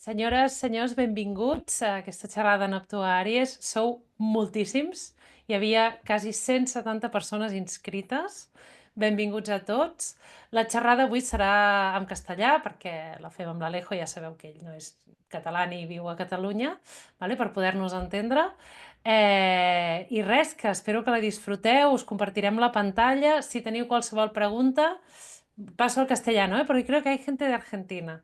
Senyores, senyors, benvinguts a aquesta xerrada Neptú a Àries. Sou moltíssims. Hi havia quasi 170 persones inscrites. Benvinguts a tots. La xerrada avui serà en castellà perquè la fem amb l'Alejo, ja sabeu que ell no és català ni viu a Catalunya, vale? Per poder-nos entendre. I res, que espero que la disfruteu, us compartirem la pantalla. Si teniu qualsevol pregunta, paso al castellano, porque creo que hay gente de Argentina.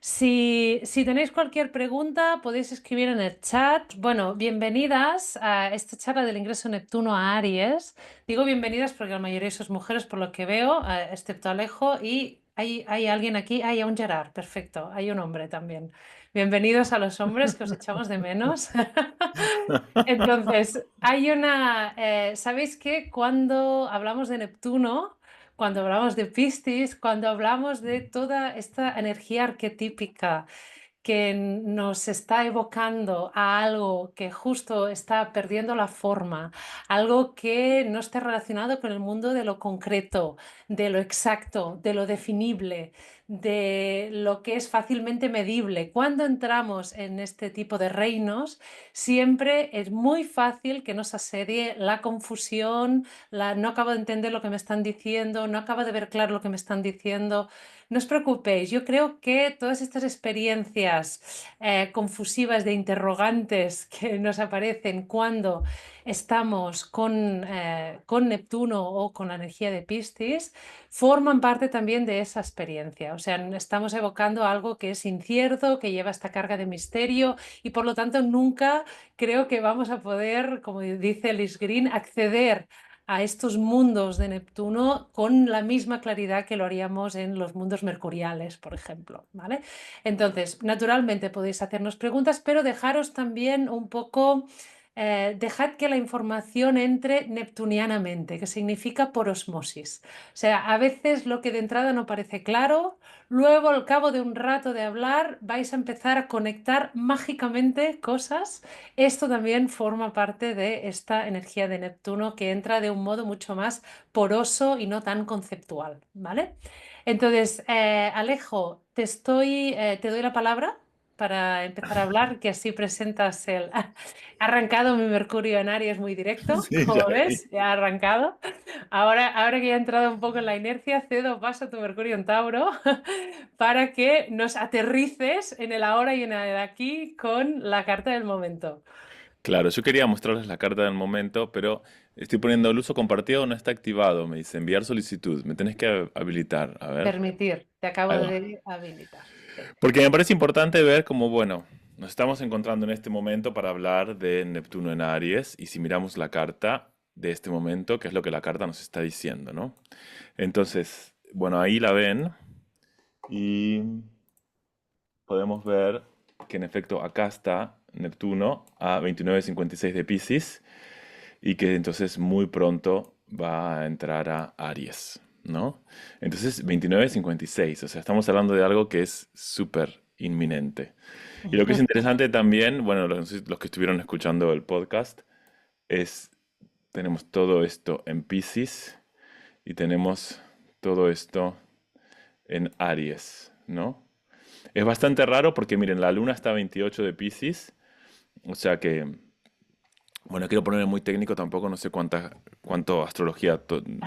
Si tenéis cualquier pregunta, podéis escribir en el chat. Bueno, bienvenidas a esta charla del ingreso Neptuno a Aries. Digo bienvenidas porque la mayoría sois mujeres, por lo que veo, excepto Alejo. Y hay alguien aquí. Hay un Gerard, perfecto. Hay un hombre también. Bienvenidos a los hombres, que os echamos de menos. Entonces, ¿sabéis que cuando hablamos de Neptuno, cuando hablamos de Piscis, cuando hablamos de toda esta energía arquetípica que nos está evocando a algo que justo está perdiendo la forma, algo que no está relacionado con el mundo de lo concreto, de lo exacto, de lo definible, de lo que es fácilmente medible? Cuando entramos en este tipo de reinos, siempre es muy fácil que nos asedie la confusión, no acabo de entender lo que me están diciendo, no acabo de ver claro lo que me están diciendo. No os preocupéis, yo creo que todas estas experiencias confusivas de interrogantes que nos aparecen cuando estamos con Neptuno o con la energía de Piscis forman parte también de esa experiencia. O sea, estamos evocando algo que es incierto, que lleva esta carga de misterio y por lo tanto nunca creo que vamos a poder, como dice Liz Green, acceder a estos mundos de Neptuno con la misma claridad que lo haríamos en los mundos mercuriales, por ejemplo, ¿vale? Entonces, naturalmente podéis hacernos preguntas, pero dejaros también un poco, dejad que la información entre neptunianamente, que significa por osmosis. O sea, a veces lo que de entrada no parece claro, luego al cabo de un rato de hablar vais a empezar a conectar mágicamente cosas. Esto también forma parte de esta energía de Neptuno que entra de un modo mucho más poroso y no tan conceptual, ¿vale? Entonces, Alejo, te doy la palabra para empezar a hablar, que así presentas el... Ha arrancado mi Mercurio en Aries muy directo, Sí, ya como vi. ves, ya ha arrancado. Ahora que ya he entrado un poco en la inercia, cedo paso a tu Mercurio en Tauro para que nos aterrices en el ahora y en el aquí con la carta del momento. Claro, yo quería mostrarles la carta del momento, pero estoy poniendo el uso compartido no está activado. Me dice enviar solicitud. Me tenés que habilitar. A ver. Permitir, te acabo Ahí va. de habilitar. Sí. Porque me parece importante ver cómo, bueno, nos estamos encontrando en este momento para hablar de Neptuno en Aries. Y si miramos la carta de este momento, qué es lo que la carta nos está diciendo, ¿no? Entonces, bueno, ahí la ven y podemos ver que en efecto acá está Neptuno a 29,56 de Piscis y que entonces muy pronto va a entrar a Aries, ¿no? Entonces 29,56, o sea, estamos hablando de algo que es súper inminente. Y lo que es interesante también, bueno, los que estuvieron escuchando el podcast, es, tenemos todo esto en Piscis y tenemos todo esto en Aries, ¿no? Es bastante raro porque miren, la luna está a 28 de Piscis, o sea que, bueno, quiero ponerme muy técnico tampoco, no sé cuánto astrología,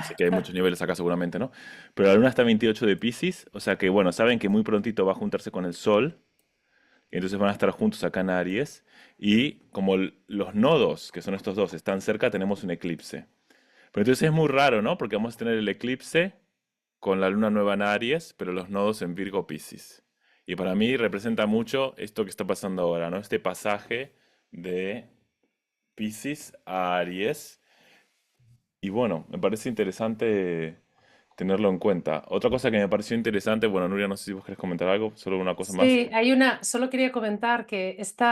sé que hay muchos niveles acá seguramente, ¿no? Pero la luna está a 28 de Piscis, o sea que, bueno, saben que muy prontito va a juntarse con el Sol, y entonces van a estar juntos acá en Aries, y como los nodos, que son estos dos, están cerca, tenemos un eclipse. Pero entonces es muy raro, ¿no? Porque vamos a tener el eclipse con la luna nueva en Aries, pero los nodos en Virgo Piscis. Y para mí representa mucho esto que está pasando ahora, ¿no? Este pasaje de Piscis a Aries. Y bueno, me parece interesante tenerlo en cuenta. Otra cosa que me pareció interesante, bueno, Nuria, no sé si vos querés comentar algo, solo una cosa más. Sí, solo quería comentar que este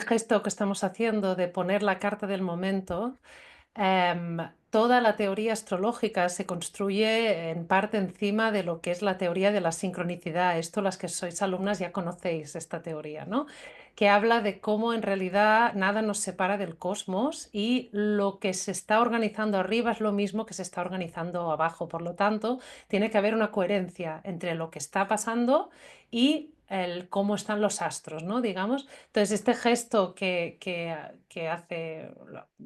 gesto que estamos haciendo de poner la carta del momento, toda la teoría astrológica se construye en parte encima de lo que es la teoría de la sincronicidad. Esto, las que sois alumnas ya conocéis esta teoría, ¿no? Que habla de cómo en realidad nada nos separa del cosmos y lo que se está organizando arriba es lo mismo que se está organizando abajo. Por lo tanto, tiene que haber una coherencia entre lo que está pasando y el cómo están los astros, ¿no? Digamos. Entonces, este gesto que hace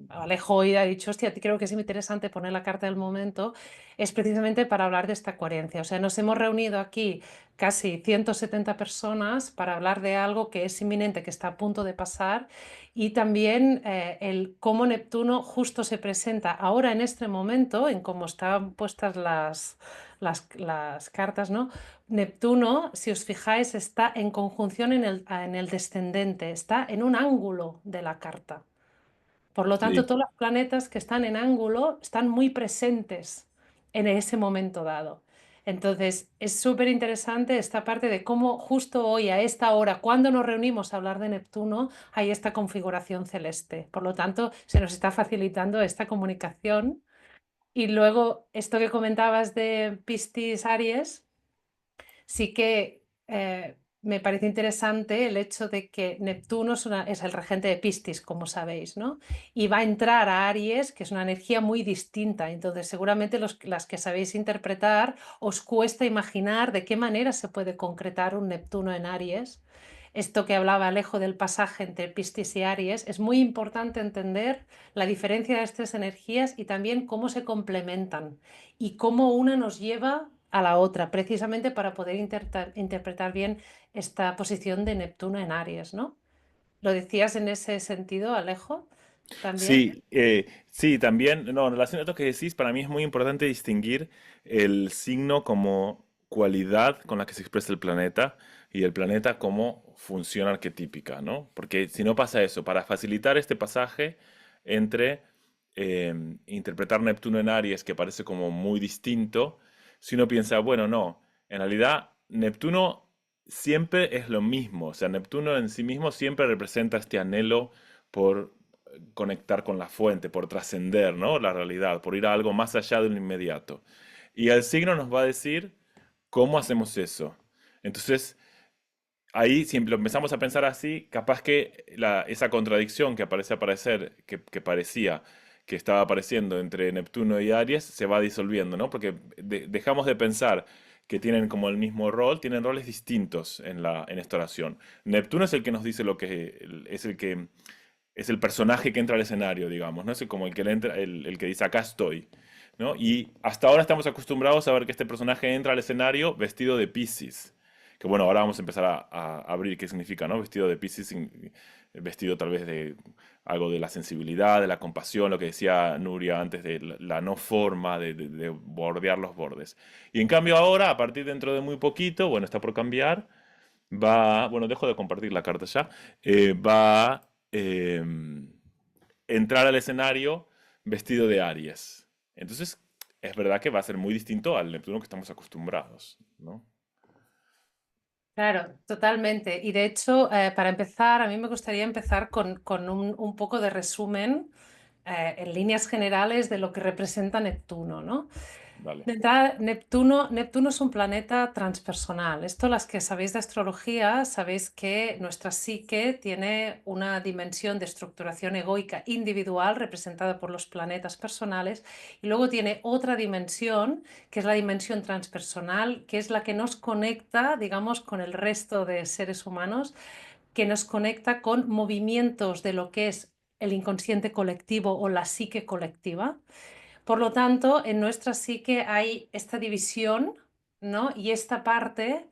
Alejo hoy ha dicho, hostia, creo que es muy interesante poner la carta del momento, es precisamente para hablar de esta coherencia. O sea, nos hemos reunido aquí casi 170 personas para hablar de algo que es inminente, que está a punto de pasar, y también el cómo Neptuno justo se presenta ahora en este momento, en cómo están puestas las cartas, ¿no? Neptuno, si os fijáis, está en conjunción en el descendente, está en un ángulo de la carta. Por lo tanto, Sí, todos los planetas que están en ángulo están muy presentes en ese momento dado. Entonces, es súper interesante esta parte de cómo justo hoy, a esta hora, cuando nos reunimos a hablar de Neptuno, hay esta configuración celeste. Por lo tanto, se nos está facilitando esta comunicación. Y luego, esto que comentabas de Piscis Aries, sí que me parece interesante el hecho de que Neptuno es el regente de Piscis, como sabéis, ¿no? Y va a entrar a Aries, que es una energía muy distinta. Entonces, seguramente las que sabéis interpretar, os cuesta imaginar de qué manera se puede concretar un Neptuno en Aries. Esto que hablaba Alejo del pasaje entre Piscis y Aries, es muy importante entender la diferencia de estas energías y también cómo se complementan y cómo una nos lleva a la otra, precisamente para poder interpretar bien esta posición de Neptuno en Aries, ¿no? ¿Lo decías en ese sentido, Alejo? También. sí, sí, también, no, en relación a esto que decís, para mí es muy importante distinguir el signo como cualidad con la que se expresa el planeta y el planeta como función arquetípica, ¿no? Porque si no pasa eso, para facilitar este pasaje entre interpretar Neptuno en Aries, que parece como muy distinto, si uno piensa, bueno, no, en realidad Neptuno siempre es lo mismo, o sea, Neptuno en sí mismo siempre representa este anhelo por conectar con la fuente, por trascender, ¿no? La realidad, por ir a algo más allá de lo inmediato. Y el signo nos va a decir cómo hacemos eso. Entonces, ahí, si lo empezamos a pensar así, capaz que esa contradicción que aparece aparecer, que parecía que estaba apareciendo entre Neptuno y Aries, se va disolviendo, ¿no? Porque dejamos de pensar que tienen como el mismo rol, tienen roles distintos en esta oración. Neptuno es el que nos dice lo que es el que es el personaje que entra al escenario, digamos, ¿no? Es como el que le entra, el que dice acá estoy, ¿no? Y hasta ahora estamos acostumbrados a ver que este personaje entra al escenario vestido de Piscis. Que bueno, ahora vamos a empezar a abrir qué significa, ¿no? Vestido de Piscis, vestido tal vez de algo de la sensibilidad, de la compasión, lo que decía Nuria antes de la no forma, de bordear los bordes. Y en cambio ahora, a partir dentro de muy poquito, bueno, está por cambiar, bueno, dejo de compartir la carta ya, va a entrar al escenario vestido de Aries. Entonces, es verdad que va a ser muy distinto al Neptuno que estamos acostumbrados, ¿no? Claro, totalmente. Y de hecho, para empezar, a mí me gustaría empezar con un poco de resumen en líneas generales de lo que representa Neptuno, ¿no? Vale, De entrada, Neptuno es un planeta transpersonal. Esto, las que sabéis de astrología, sabéis que nuestra psique tiene una dimensión de estructuración egoica individual representada por los planetas personales y luego tiene otra dimensión, que es la dimensión transpersonal, que es la que nos conecta, digamos, con el resto de seres humanos, que nos conecta con movimientos de lo que es el inconsciente colectivo o la psique colectiva. Por lo tanto, en nuestra psique hay esta división, ¿no? Y esta parte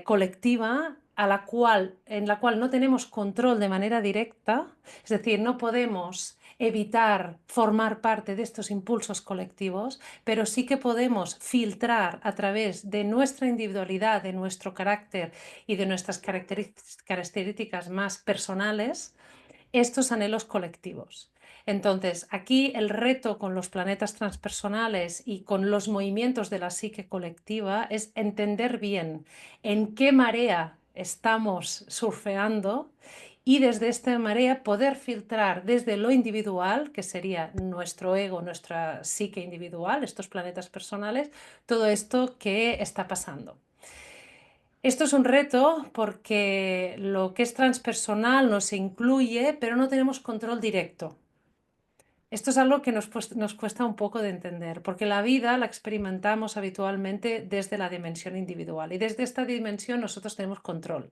colectiva en la cual no tenemos control de manera directa, es decir, no podemos evitar formar parte de estos impulsos colectivos, pero sí que podemos filtrar a través de nuestra individualidad, de nuestro carácter y de nuestras características más personales estos anhelos colectivos. Entonces, aquí el reto con los planetas transpersonales y con los movimientos de la psique colectiva es entender bien en qué marea estamos surfeando y desde esta marea poder filtrar desde lo individual, que sería nuestro ego, nuestra psique individual, estos planetas personales, todo esto que está pasando. Esto es un reto porque lo que es transpersonal nos incluye, pero no tenemos control directo. Esto es algo que nos cuesta un poco de entender, porque la vida la experimentamos habitualmente desde la dimensión individual y desde esta dimensión nosotros tenemos control.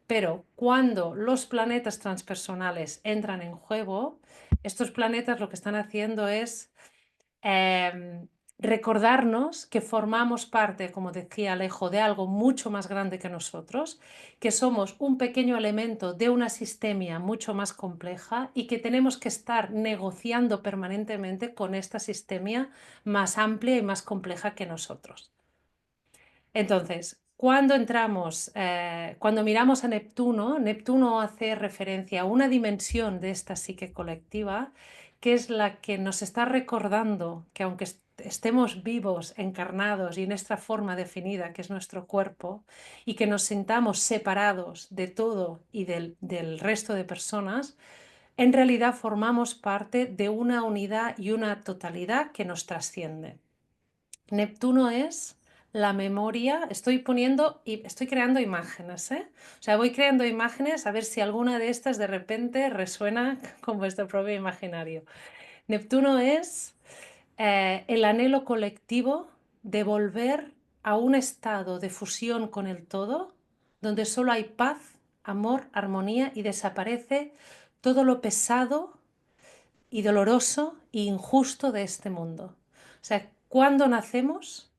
Pero cuando los planetas transpersonales entran en juego, estos planetas lo que están haciendo es eh, recordarnos que formamos parte, como decía Alejo, de algo mucho más grande que nosotros, que somos un pequeño elemento de una sistemia mucho más compleja y que tenemos que estar negociando permanentemente con esta sistemia más amplia y más compleja que nosotros. Entonces, cuando miramos a Neptuno, Neptuno hace referencia a una dimensión de esta psique colectiva que es la que nos está recordando que aunque estemos vivos, encarnados y en esta forma definida que es nuestro cuerpo y que nos sintamos separados de todo y del resto de personas, en realidad formamos parte de una unidad y una totalidad que nos trasciende. Neptuno es la memoria, estoy creando imágenes, ¿eh? O sea, voy creando imágenes a ver si alguna de estas de repente resuena con vuestro propio imaginario. Neptuno es el anhelo colectivo de volver a un estado de fusión con el todo, donde solo hay paz, amor, armonía y desaparece todo lo pesado y doloroso e injusto de este mundo. O sea, cuando nacemos,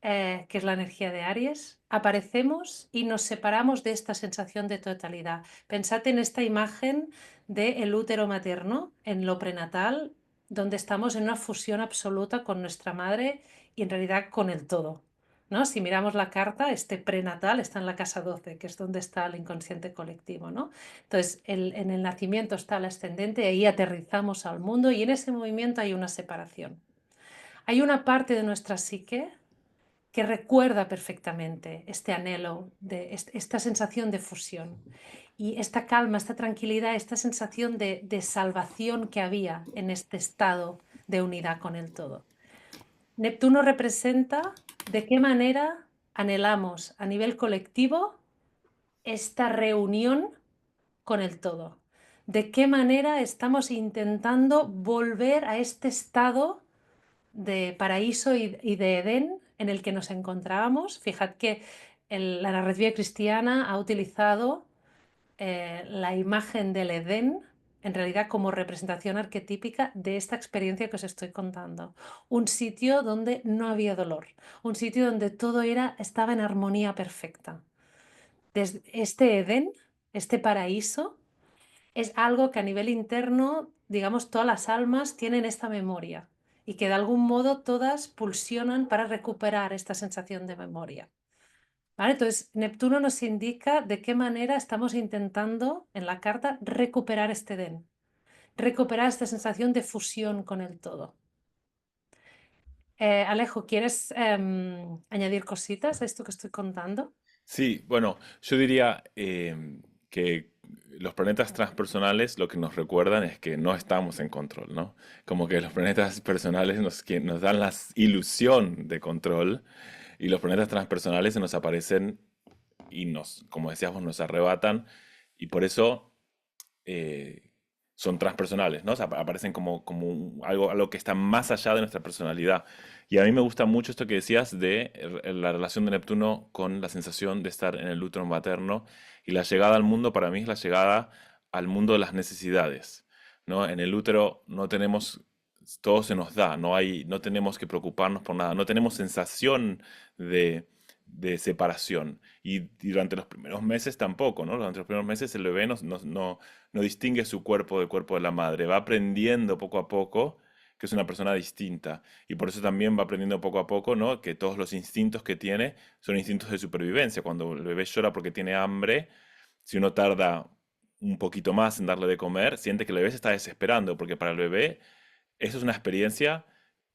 que es la energía de Aries, aparecemos y nos separamos de esta sensación de totalidad. Pensad en esta imagen del útero materno, en lo prenatal, donde estamos en una fusión absoluta con nuestra madre y en realidad con el todo. ¿No? Si miramos la carta, este prenatal está en la casa 12, que es donde está el inconsciente colectivo. ¿No? Entonces, en el nacimiento está el ascendente, ahí aterrizamos al mundo y en ese movimiento hay una separación. Hay una parte de nuestra psique que recuerda perfectamente este anhelo, esta sensación de fusión y esta calma, esta tranquilidad, esta sensación de salvación que había en este estado de unidad con el todo. Neptuno representa de qué manera anhelamos a nivel colectivo esta reunión con el todo. De qué manera estamos intentando volver a este estado de paraíso y de Edén en el que nos encontrábamos. Fijad que la narrativa cristiana ha utilizado la imagen del Edén en realidad como representación arquetípica de esta experiencia que os estoy contando. Un sitio donde no había dolor, un sitio donde todo estaba en armonía perfecta. Desde este Edén, este paraíso, es algo que a nivel interno, digamos, todas las almas tienen esta memoria y que de algún modo todas pulsionan para recuperar esta sensación de memoria. ¿Vale? Entonces, Neptuno nos indica de qué manera estamos intentando en la carta recuperar este Edén, recuperar esta sensación de fusión con el todo. Alejo, ¿quieres añadir cositas a esto que estoy contando? Sí, bueno, yo diría que los planetas transpersonales lo que nos recuerdan es que no estamos en control, ¿no? Como que los planetas personales nos dan la ilusión de control y los planetas transpersonales se nos aparecen y como decíamos, nos arrebatan y por eso eh, son transpersonales, ¿no? O sea, aparecen como algo que está más allá de nuestra personalidad. Y a mí me gusta mucho esto que decías de la relación de Neptuno con la sensación de estar en el útero materno y la llegada al mundo para mí es la llegada al mundo de las necesidades, ¿no? En el útero no tenemos, todo se nos da, no tenemos que preocuparnos por nada, no tenemos sensación de separación. Y durante los primeros meses tampoco, ¿no? Durante los primeros meses el bebé no distingue su cuerpo del cuerpo de la madre, va aprendiendo poco a poco que es una persona distinta. Y por eso también va aprendiendo poco a poco, ¿no? Que todos los instintos que tiene son instintos de supervivencia. Cuando el bebé llora porque tiene hambre, si uno tarda un poquito más en darle de comer, siente que el bebé se está desesperando, porque para el bebé eso es una experiencia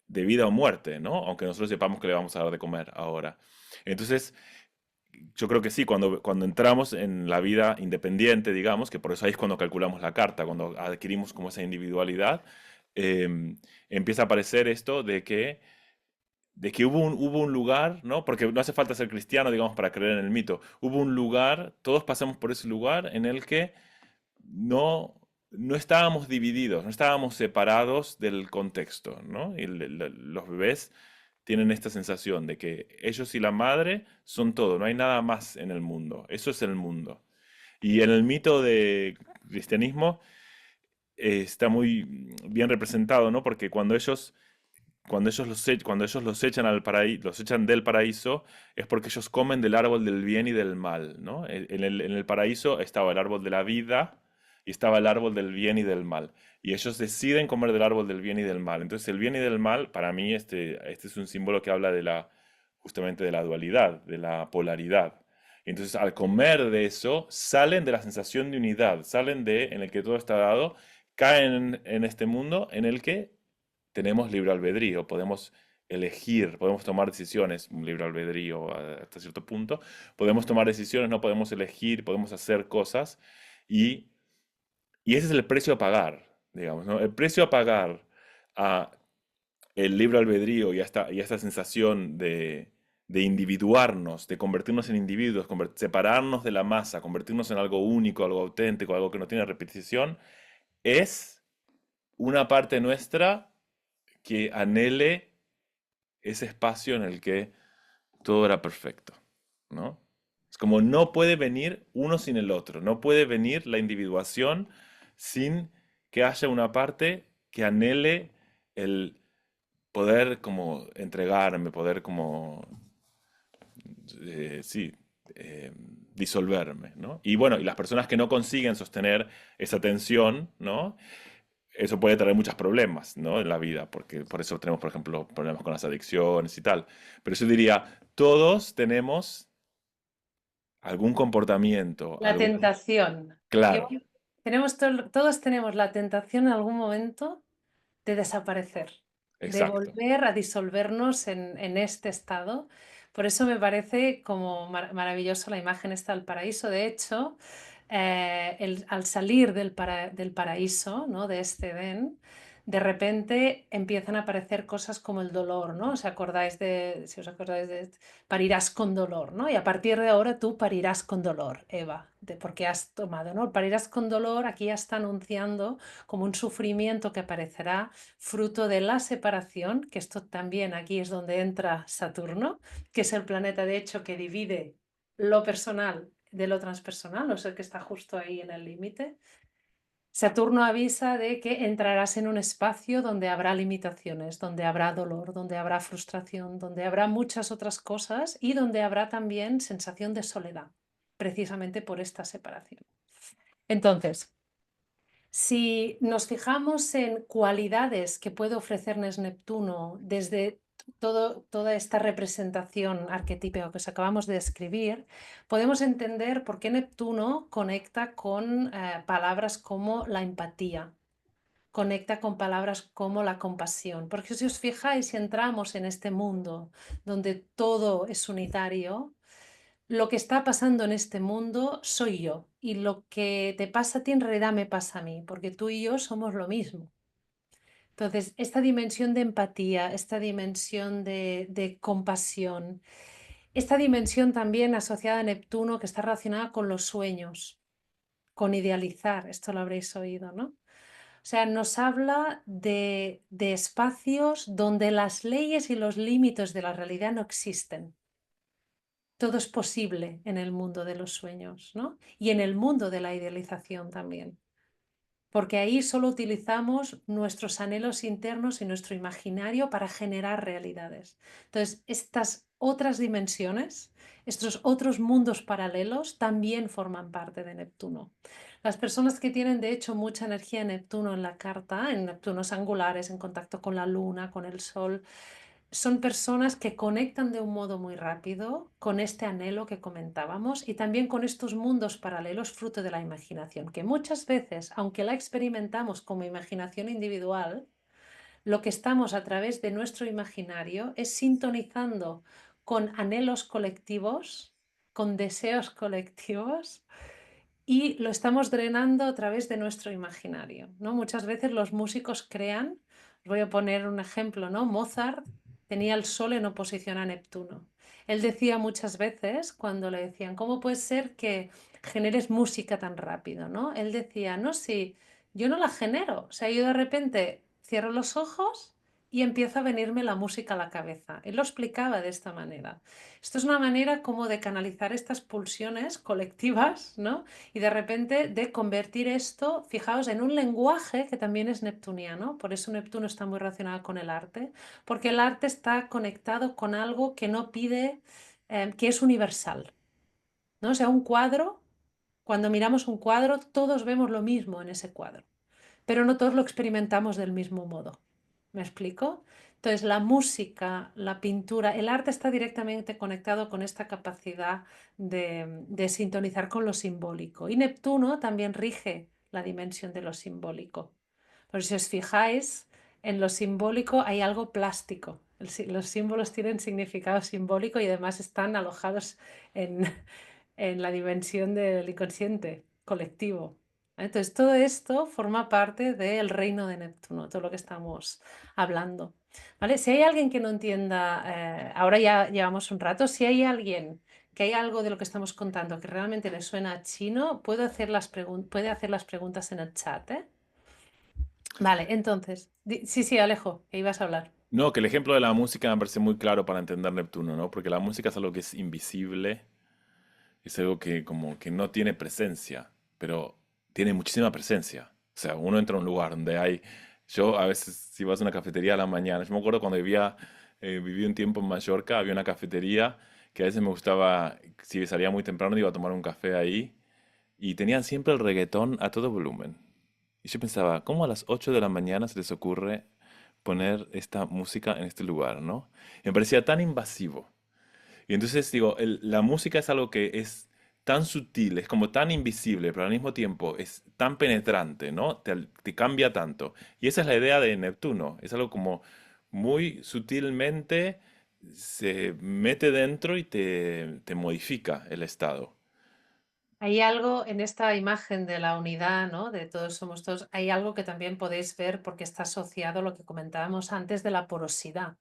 de vida o muerte, ¿no? Aunque nosotros sepamos que le vamos a dar de comer ahora. Entonces, yo creo que sí, cuando entramos en la vida independiente, digamos, que por eso ahí es cuando calculamos la carta, cuando adquirimos como esa individualidad, empieza a aparecer esto de que hubo un lugar, ¿no? Porque no hace falta ser cristiano, digamos, para creer en el mito. Hubo un lugar, todos pasamos por ese lugar en el que no, no estábamos divididos, no estábamos separados del contexto, ¿no? Y los bebés tienen esta sensación de que ellos y la madre son todo, no hay nada más en el mundo, eso es el mundo. Y en el mito de cristianismo está muy bien representado, ¿no? Porque cuando ellos los echan los echan del paraíso, es porque ellos comen del árbol del bien y del mal, ¿no? En el paraíso estaba el árbol de la vida y estaba el árbol del bien y del mal. Y ellos deciden comer del árbol del bien y del mal. Entonces, el bien y del mal, para mí, este es un símbolo que habla justamente de la dualidad, de la polaridad. Entonces, al comer de eso, salen de la sensación de unidad, en el que todo está dado, caen en este mundo en el que tenemos libre albedrío, podemos elegir, podemos tomar decisiones, un libre albedrío hasta cierto punto, podemos tomar decisiones, no podemos elegir, podemos hacer cosas y, y ese es el precio a pagar, digamos, ¿no? El precio a pagar a el libre albedrío y a esta sensación de individuarnos, de convertirnos en individuos, separarnos de la masa, convertirnos en algo único, algo auténtico, algo que no tiene repetición, es una parte nuestra que anhele ese espacio en el que todo era perfecto, ¿no? Es como no puede venir uno sin el otro, no puede venir la individuación sin que haya una parte que anhele el poder como entregarme, poder como, sí, disolverme, ¿no? Y bueno, y las personas que no consiguen sostener esa tensión, ¿no? Eso puede traer muchos problemas, ¿no? En la vida, porque por eso tenemos, por ejemplo, problemas con las adicciones y tal. Pero yo diría, todos tenemos algún comportamiento, La tentación. Yo, claro, todos tenemos la tentación en algún momento de desaparecer, de exacto. volver a disolvernos en este estado. Por eso me parece como maravilloso la imagen esta del paraíso. De hecho, al salir del paraíso, ¿no? De este Edén, de repente empiezan a aparecer cosas como el dolor, ¿no? Si os acordáis de parirás con dolor, ¿no? Y a partir de ahora tú parirás con dolor, Eva, porque has tomado, ¿no? Parirás con dolor, aquí ya está anunciando como un sufrimiento que aparecerá fruto de la separación, que esto también aquí es donde entra Saturno, que es el planeta de hecho que divide lo personal de lo transpersonal, o sea que está justo ahí en el límite. Saturno avisa de que entrarás en un espacio donde habrá limitaciones, donde habrá dolor, donde habrá frustración, donde habrá muchas otras cosas y donde habrá también sensación de soledad, precisamente por esta separación. Entonces, si nos fijamos en cualidades que puede ofrecernos Neptuno desde toda esta representación arquetípica que os acabamos de describir, podemos entender por qué Neptuno conecta con palabras como la empatía, conecta con palabras como la compasión. Porque si os fijáis y entramos en este mundo donde todo es unitario, lo que está pasando en este mundo soy yo y lo que te pasa a ti en realidad me pasa a mí, porque tú y yo somos lo mismo. Entonces, esta dimensión de empatía, esta dimensión de compasión, esta dimensión también asociada a Neptuno que está relacionada con los sueños, con idealizar, esto lo habréis oído, ¿no? O sea, nos habla de espacios donde las leyes y los límites de la realidad no existen. Todo es posible en el mundo de los sueños, ¿no? Y en el mundo de la idealización también, porque ahí solo utilizamos nuestros anhelos internos y nuestro imaginario para generar realidades. Entonces, estas otras dimensiones, estos otros mundos paralelos también forman parte de Neptuno. Las personas que tienen, de hecho, mucha energía de Neptuno en la carta, en Neptunos angulares, en contacto con la luna, con el sol, son personas que conectan de un modo muy rápido con este anhelo que comentábamos y también con estos mundos paralelos fruto de la imaginación, que muchas veces, aunque la experimentamos como imaginación individual, lo que estamos a través de nuestro imaginario es sintonizando con anhelos colectivos con deseos colectivos y lo estamos drenando a través de nuestro imaginario, ¿no? Muchas veces los músicos crean, os voy a poner un ejemplo, ¿no? Mozart tenía el Sol en oposición a Neptuno. Él decía muchas veces, cuando le decían, ¿cómo puede ser que generes música tan rápido, ¿no? Él decía, no, sí, yo no la genero, o sea, yo de repente cierro los ojos y empieza a venirme la música a la cabeza. Él lo explicaba de esta manera. Esto es una manera como de canalizar estas pulsiones colectivas, ¿no? Y de repente de convertir esto, fijaos, en un lenguaje que también es neptuniano, por eso Neptuno está muy relacionado con el arte, porque el arte está conectado con algo que no pide, que es universal, ¿no? O sea, un cuadro, cuando miramos un cuadro, todos vemos lo mismo en ese cuadro, pero no todos lo experimentamos del mismo modo. ¿Me explico? Entonces, la música, la pintura, el arte está directamente conectado con esta capacidad de sintonizar con lo simbólico. Y Neptuno también rige la dimensión de lo simbólico. Por si os fijáis, en lo simbólico hay algo plástico. Los símbolos tienen significado simbólico y además están alojados en, en la dimensión del inconsciente colectivo. Entonces, todo esto forma parte del reino de Neptuno, todo lo que estamos hablando. ¿Vale? Si hay alguien que no entienda, ahora ya llevamos un rato, si hay alguien que hay algo de lo que estamos contando que realmente le suena a chino, puede hacer las preguntas en el chat, ¿eh? Vale, entonces, sí, sí, Alejo, que ibas a hablar. No, que el ejemplo de la música me parece muy claro para entender Neptuno, ¿no? Porque la música es algo que es invisible, es algo que como que no tiene presencia, pero tiene muchísima presencia. O sea, uno entra a un lugar donde hay, yo a veces si vas a una cafetería a la mañana, yo me acuerdo cuando viví un tiempo en Mallorca, había una cafetería que a veces me gustaba, si salía muy temprano, iba a tomar un café ahí y tenían siempre el reggaetón a todo volumen. Y yo pensaba, ¿cómo a las 8 de la mañana se les ocurre poner esta música en este lugar, ¿no? Y me parecía tan invasivo. Y entonces digo, la música es algo que es tan sutil, es como tan invisible, pero al mismo tiempo es tan penetrante, ¿no? Te cambia tanto. Y esa es la idea de Neptuno, es algo como muy sutilmente se mete dentro y te modifica el estado. Hay algo en esta imagen de la unidad, ¿no? De todos somos todos, hay algo que también podéis ver porque está asociado a lo que comentábamos antes de la porosidad.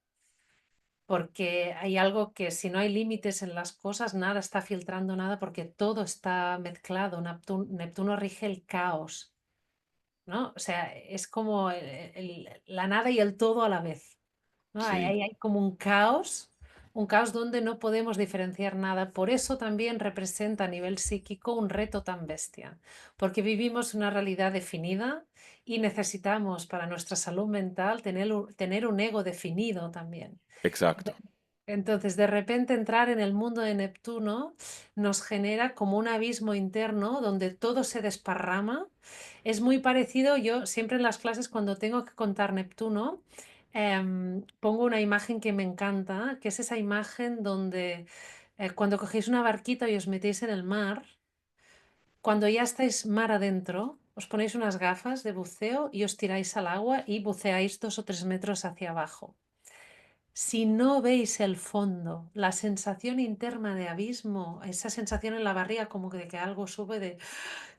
Porque hay algo que si no hay límites en las cosas, nada está filtrando nada porque todo está mezclado. Neptuno rige el caos, ¿no? O sea, es como la nada y el todo a la vez, ¿no? Sí, Hay como un caos donde no podemos diferenciar nada. Por eso también representa a nivel psíquico un reto tan bestia, porque vivimos una realidad definida y necesitamos para nuestra salud mental tener un ego definido también. exacto. Entonces, de repente entrar en el mundo de Neptuno nos genera como un abismo interno donde todo se desparrama. Es muy parecido, yo siempre en las clases cuando tengo que contar Neptuno, pongo una imagen que me encanta, que es esa imagen donde cuando cogéis una barquita y os metéis en el mar, cuando ya estáis mar adentro, os ponéis unas gafas de buceo y os tiráis al agua y buceáis 2 o 3 metros hacia abajo. Si no veis el fondo, la sensación interna de abismo, esa sensación en la barriga como de que algo sube de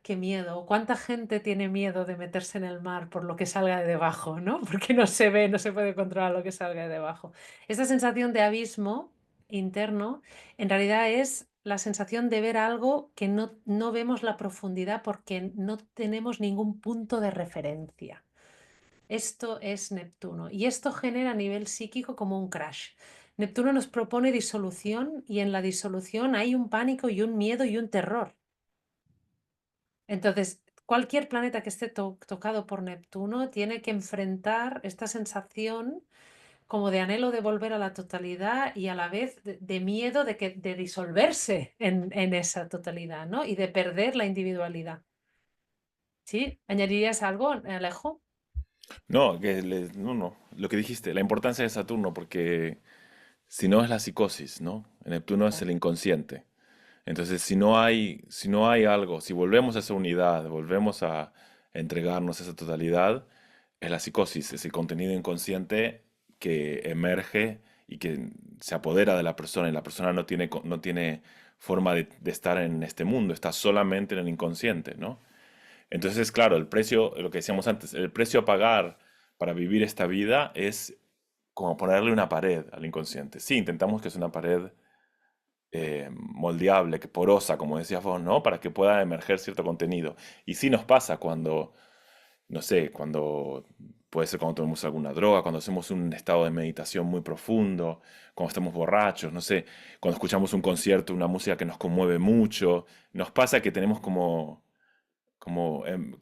qué miedo. ¿Cuánta gente tiene miedo de meterse en el mar por lo que salga de debajo, ¿no? Porque no se ve, no se puede controlar lo que salga de debajo. Esa sensación de abismo interno en realidad es la sensación de ver algo que no vemos la profundidad porque no tenemos ningún punto de referencia. Esto es Neptuno y esto genera a nivel psíquico como un crash. Neptuno nos propone disolución y en la disolución hay un pánico y un miedo y un terror. Entonces, cualquier planeta que esté tocado por Neptuno tiene que enfrentar esta sensación como de anhelo de volver a la totalidad y a la vez de miedo de disolverse en esa totalidad, ¿no? Y de perder la individualidad. ¿Sí? ¿Añadirías algo, Alejo? No, no, no, lo que dijiste, la importancia de Saturno, porque si no es la psicosis, ¿no? Neptuno es el inconsciente. Entonces, si no hay algo, si volvemos a esa unidad, volvemos a entregarnos a esa totalidad, es la psicosis, es el contenido inconsciente que emerge y que se apodera de la persona y la persona no tiene forma de estar en este mundo, está solamente en el inconsciente, ¿no? Entonces, claro, el precio, lo que decíamos antes, el precio a pagar para vivir esta vida es como ponerle una pared al inconsciente. Sí, intentamos que sea una pared moldeable, que porosa, como decías vos, ¿no? Para que pueda emerger cierto contenido. Y sí nos pasa cuando, no sé, cuando puede ser cuando tomamos alguna droga, cuando hacemos un estado de meditación muy profundo, cuando estamos borrachos, no sé, cuando escuchamos un concierto, una música que nos conmueve mucho, nos pasa que tenemos como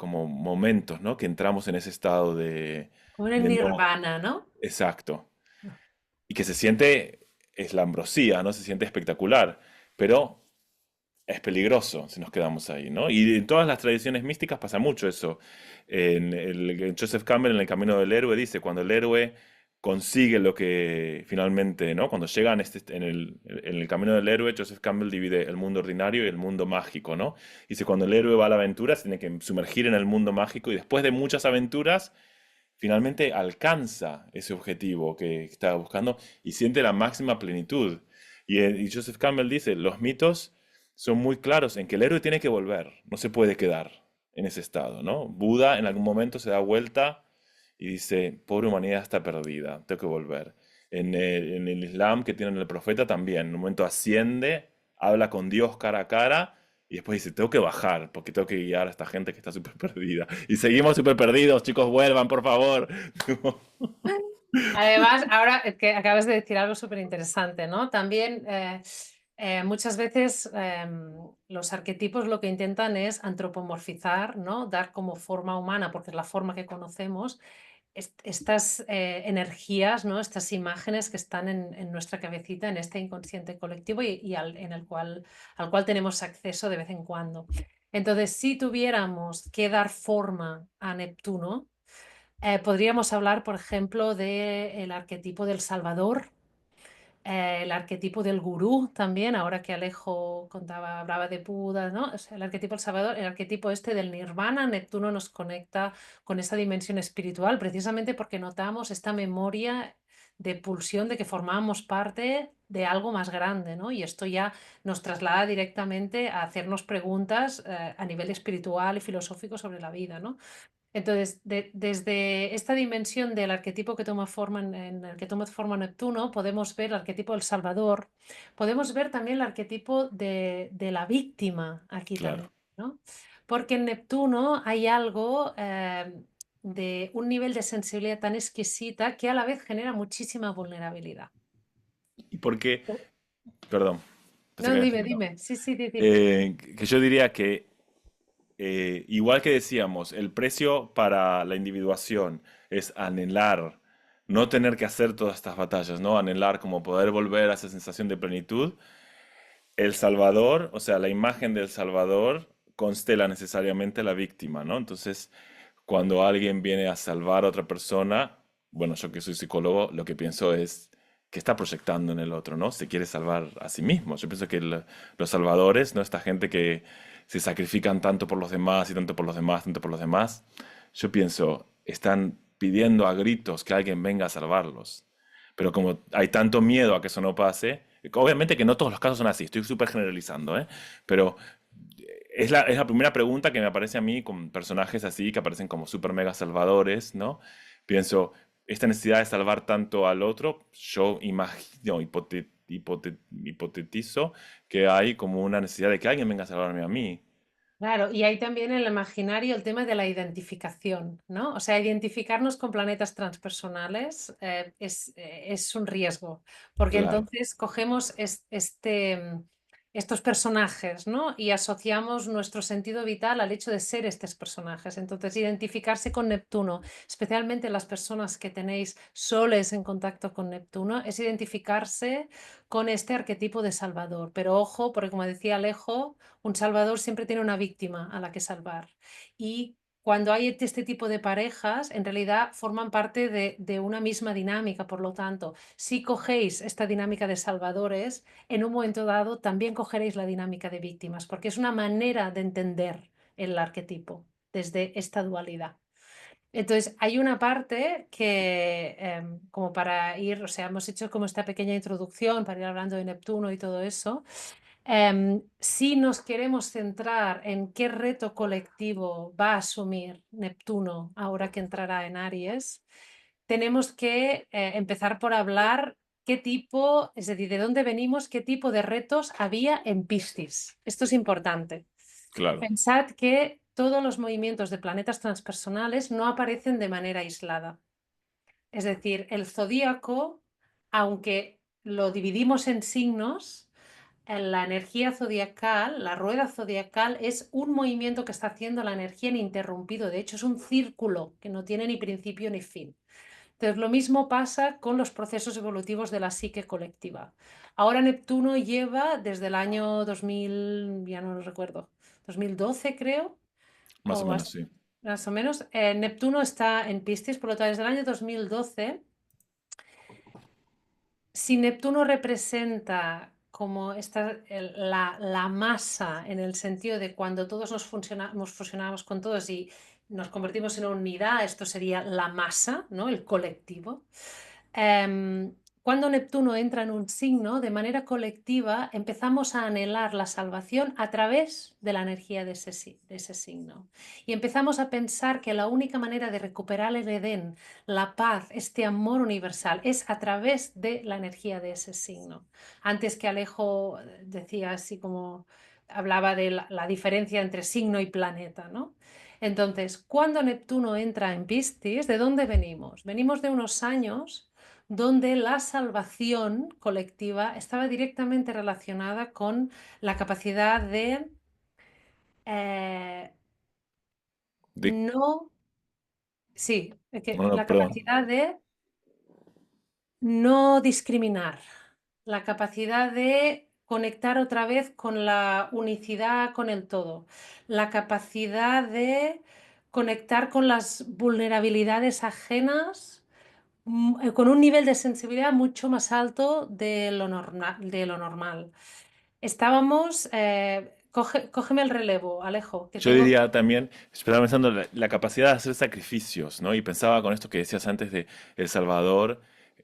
momentos, ¿no? Que entramos en ese estado Como en el de no, nirvana, ¿no? exacto, y que se siente, es la ambrosía, ¿no? Se siente espectacular, pero es peligroso si nos quedamos ahí, ¿no? Y en todas las tradiciones místicas pasa mucho eso. En Joseph Campbell, en El Camino del Héroe, dice, cuando el héroe consigue lo que finalmente, ¿no? Cuando llegan en el Camino del Héroe, Joseph Campbell divide el mundo ordinario y el mundo mágico, ¿no? Dice, cuando el héroe va a la aventura, se tiene que sumergir en el mundo mágico y después de muchas aventuras, finalmente alcanza ese objetivo que estaba buscando y siente la máxima plenitud. Y Joseph Campbell dice, los mitos son muy claros en que el héroe tiene que volver, no se puede quedar en ese estado, ¿no? Buda en algún momento se da vuelta y dice, pobre humanidad está perdida, tengo que volver. En el Islam que tienen el profeta también, en un momento asciende, habla con Dios cara a cara y después dice, tengo que bajar porque tengo que guiar a esta gente que está súper perdida. Y seguimos súper perdidos, chicos, vuelvan, por favor. Además, ahora que acabas de decir algo súper interesante, ¿no? También muchas veces los arquetipos lo que intentan es antropomorfizar, ¿no? Dar como forma humana, porque es la forma que conocemos, estas energías, ¿no? Estas imágenes que están en nuestra cabecita, en este inconsciente colectivo al cual tenemos acceso de vez en cuando. Entonces, si tuviéramos que dar forma a Neptuno, podríamos hablar, por ejemplo, del arquetipo del Salvador, el arquetipo del gurú también, ahora que Alejo hablaba de Buda, ¿no? O sea, el arquetipo del Salvador, el arquetipo este del Nirvana, Neptuno nos conecta con esa dimensión espiritual, precisamente porque notamos esta memoria de pulsión de que formamos parte de algo más grande, ¿no? Y esto ya nos traslada directamente a hacernos preguntas a nivel espiritual y filosófico sobre la vida, ¿no? Entonces, desde esta dimensión del arquetipo que toma forma en el que toma forma Neptuno, podemos ver el arquetipo del Salvador, podemos ver también el arquetipo de la víctima aquí también, Claro. ¿no? Porque en Neptuno hay algo de un nivel de sensibilidad tan exquisita que a la vez genera muchísima vulnerabilidad. Y porque, perdón, pensé No, que habías dime, terminado. dime. Sí, sí, di. Que yo diría que, igual que decíamos, el precio para la individuación es anhelar, no tener que hacer todas estas batallas, ¿no? Anhelar como poder volver a esa sensación de plenitud. El Salvador, o sea, la imagen del Salvador constela necesariamente la víctima, ¿no? Entonces, cuando alguien viene a salvar a otra persona, bueno, yo que soy psicólogo, lo que pienso es que está proyectando en el otro, ¿no? Se quiere salvar a sí mismo. Yo pienso que los salvadores, ¿no? Esta gente que se sacrifican tanto por los demás y tanto por los demás, tanto por los demás, yo pienso, están pidiendo a gritos que alguien venga a salvarlos. Pero como hay tanto miedo a que eso no pase, obviamente que no todos los casos son así, estoy súper generalizando, ¿eh? Pero es la primera pregunta que me aparece a mí con personajes así que aparecen como super mega salvadores, ¿no? Pienso, esta necesidad de salvar tanto al otro, yo imagino, hipotetizo que hay como una necesidad de que alguien venga a salvarme a mí. Claro, y hay también en el imaginario el tema de la identificación, ¿no? O sea, identificarnos con planetas transpersonales es un riesgo, porque Claro. entonces cogemos estos personajes, ¿no? Y asociamos nuestro sentido vital al hecho de ser estos personajes. Entonces, identificarse con Neptuno, especialmente las personas que tenéis soles en contacto con Neptuno, es identificarse con este arquetipo de Salvador. Pero ojo, porque como decía Alejo, un salvador siempre tiene una víctima a la que salvar. Y cuando hay este tipo de parejas, en realidad forman parte de una misma dinámica. Por lo tanto, si cogéis esta dinámica de salvadores, en un momento dado también cogeréis la dinámica de víctimas, porque es una manera de entender el arquetipo desde esta dualidad. Entonces, hay una parte que, como para ir, o sea, hemos hecho como esta pequeña introducción para ir hablando de Neptuno y todo eso. Si nos queremos centrar en qué reto colectivo va a asumir Neptuno ahora que entrará en Aries, tenemos que empezar por hablar qué tipo, es decir, de dónde venimos, qué tipo de retos había en Piscis. Esto es importante. Claro, Pensad que todos los movimientos de planetas transpersonales no aparecen de manera aislada. Es decir, el zodíaco, aunque lo dividimos en signos, en la energía zodiacal, la rueda zodiacal, es un movimiento que está haciendo la energía ininterrumpido. De hecho, es un círculo que no tiene ni principio ni fin. Entonces, lo mismo pasa con los procesos evolutivos de la psique colectiva. Ahora Neptuno lleva desde el año 2000, ya no lo recuerdo, 2012 creo, más o o menos sí. más o menos. Neptuno está en Piscis, por lo tanto, desde el año 2012, si Neptuno representa como la masa en el sentido de cuando todos nos fusionamos con todos y nos convertimos en una unidad, esto sería la masa, ¿no? El colectivo. Em, cuando Neptuno entra en un signo, de manera colectiva empezamos a anhelar la salvación a través de la energía de ese signo. Y empezamos a pensar que la única manera de recuperar el Edén, la paz, este amor universal, es a través de la energía de ese signo. Antes que Alejo decía así como hablaba de la diferencia entre signo y planeta, ¿no? Entonces, cuando Neptuno entra en Piscis, ¿de dónde venimos? Venimos de unos años donde la salvación colectiva estaba directamente relacionada con la capacidad de eh, De, no, sí, no, no, la perdón. capacidad de no discriminar, la capacidad de conectar otra vez con la unicidad, con el todo, la capacidad de conectar con las vulnerabilidades ajenas con un nivel de sensibilidad mucho más alto de lo normal. Estábamos, cógeme el relevo, Alejo, que Yo tengo que... diría también, estaba pensando la capacidad de hacer sacrificios, ¿no? Y pensaba con esto que decías antes de El Salvador,